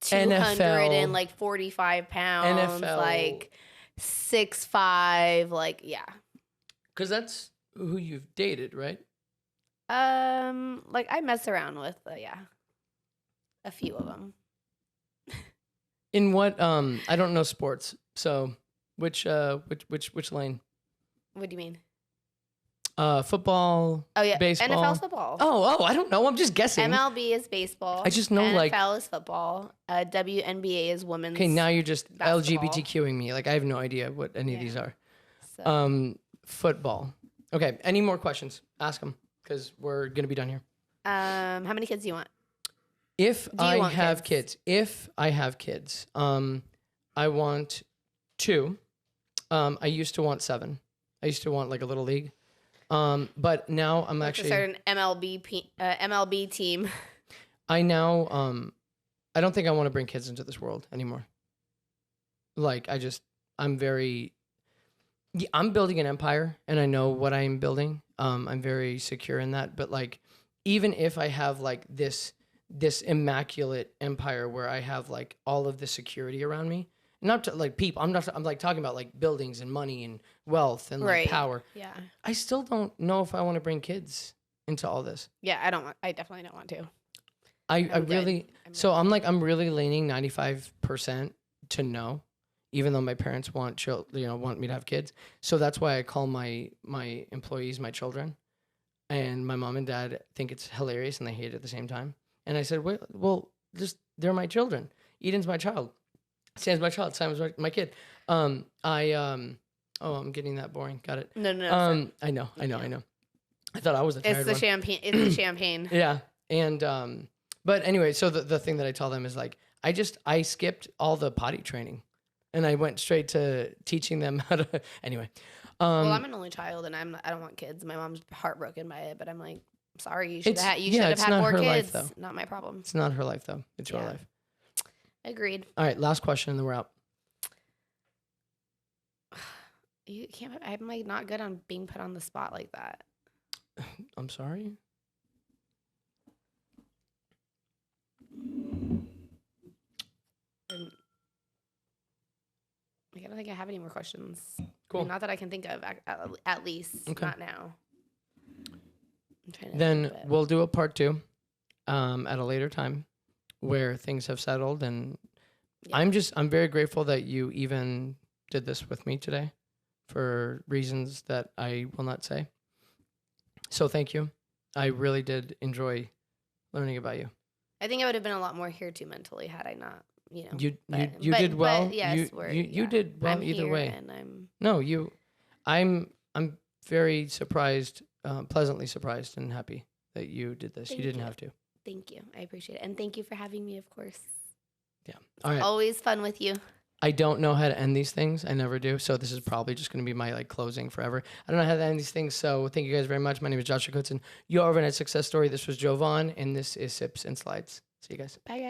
[SPEAKER 3] 245 pounds,
[SPEAKER 1] NFL.
[SPEAKER 3] like 6'5", like, yeah.
[SPEAKER 1] Because that's who you've dated, right?
[SPEAKER 3] Like I mess around with, a few of them.
[SPEAKER 1] In what? I don't know sports. So which lane?
[SPEAKER 3] What do you mean?
[SPEAKER 1] Football.
[SPEAKER 3] Oh yeah,
[SPEAKER 1] baseball.
[SPEAKER 3] NFL football.
[SPEAKER 1] Oh, I don't know. I'm just guessing.
[SPEAKER 3] MLB is baseball.
[SPEAKER 1] I just know
[SPEAKER 3] NFL is football. WNBA is women's.
[SPEAKER 1] Okay, now you're just
[SPEAKER 3] basketball.
[SPEAKER 1] LGBTQing me. Like I have no idea what any of these are.
[SPEAKER 3] So.
[SPEAKER 1] Football. Okay. Any more questions? Ask them because we're gonna be done here.
[SPEAKER 3] How many kids do you want?
[SPEAKER 1] If I have kids, I want 2. I used to want 7. I used to want like a little league. But now I'm actually
[SPEAKER 3] start an MLB team.
[SPEAKER 1] I now, I don't think I want to bring kids into this world anymore. Like, I'm very, yeah, I'm building an empire and I know what I'm building. I'm very secure in that. But like, even if I have like this immaculate empire where I have like all of the security around me, not to like people, I'm like talking about like buildings and money and wealth and like
[SPEAKER 3] Right.
[SPEAKER 1] power.
[SPEAKER 3] Yeah.
[SPEAKER 1] I still don't know if I want to bring kids into all this.
[SPEAKER 3] Yeah, I definitely don't want to.
[SPEAKER 1] I
[SPEAKER 3] I'm good.
[SPEAKER 1] really, so I'm really leaning 95% to no, even though my parents want me to have kids. So that's why I call my employees my children, and my mom and dad think it's hilarious and they hate it at the same time. And I said, well, just they're my children. Eden's my child. Sam's my child. Simon's my kid. I'm getting that boring. Got it.
[SPEAKER 3] No.
[SPEAKER 1] I know. I thought I was the tired
[SPEAKER 3] It's the
[SPEAKER 1] one.
[SPEAKER 3] champagne. It's the champagne.
[SPEAKER 1] Yeah. And but anyway, so the thing that I tell them is like I skipped all the potty training and I went straight to teaching them how to anyway.
[SPEAKER 3] Well, I'm an only child and I don't want kids. My mom's heartbroken by it, but I'm like, sorry, you should have had more
[SPEAKER 1] life,
[SPEAKER 3] kids.
[SPEAKER 1] though.
[SPEAKER 3] Not my problem.
[SPEAKER 1] It's not her life though. It's your
[SPEAKER 3] Yeah.
[SPEAKER 1] life.
[SPEAKER 3] Agreed.
[SPEAKER 1] All right, last question and then we're out.
[SPEAKER 3] You can't. I'm like not good on being put on the spot like that.
[SPEAKER 1] I'm sorry.
[SPEAKER 3] I don't think I have any more questions.
[SPEAKER 1] Cool.
[SPEAKER 3] Not that I can think of, at least.
[SPEAKER 1] Okay.
[SPEAKER 3] Not now. I'm trying to
[SPEAKER 1] Then
[SPEAKER 3] think of it.
[SPEAKER 1] we'll do a part 2 at a later time where things have settled. And
[SPEAKER 3] Yeah.
[SPEAKER 1] I'm very grateful that you even did this with me today for reasons that I will not say. So thank you. I really did enjoy learning about you.
[SPEAKER 3] I think I would have been a lot more here too mentally had I not,
[SPEAKER 1] You
[SPEAKER 3] but-
[SPEAKER 1] did well.
[SPEAKER 3] But yes,
[SPEAKER 1] you did well
[SPEAKER 3] I'm
[SPEAKER 1] either
[SPEAKER 3] here
[SPEAKER 1] way.
[SPEAKER 3] and I'm
[SPEAKER 1] No, I'm very surprised, pleasantly surprised and happy that you did this.
[SPEAKER 3] Thank
[SPEAKER 1] You didn't
[SPEAKER 3] you.
[SPEAKER 1] have to.
[SPEAKER 3] Thank you. I appreciate it. And thank you for having me, of course.
[SPEAKER 1] Yeah. All right.
[SPEAKER 3] Always fun with you.
[SPEAKER 1] I don't know how to end these things. I never do. So this is probably just going to be my like closing forever. I don't know how to end these things. So thank you guys very much. My name is Joshua Coates, and you're Overnight Success Story. This was Jovana, and this is Sips and Slides. See you guys.
[SPEAKER 3] Bye, guys.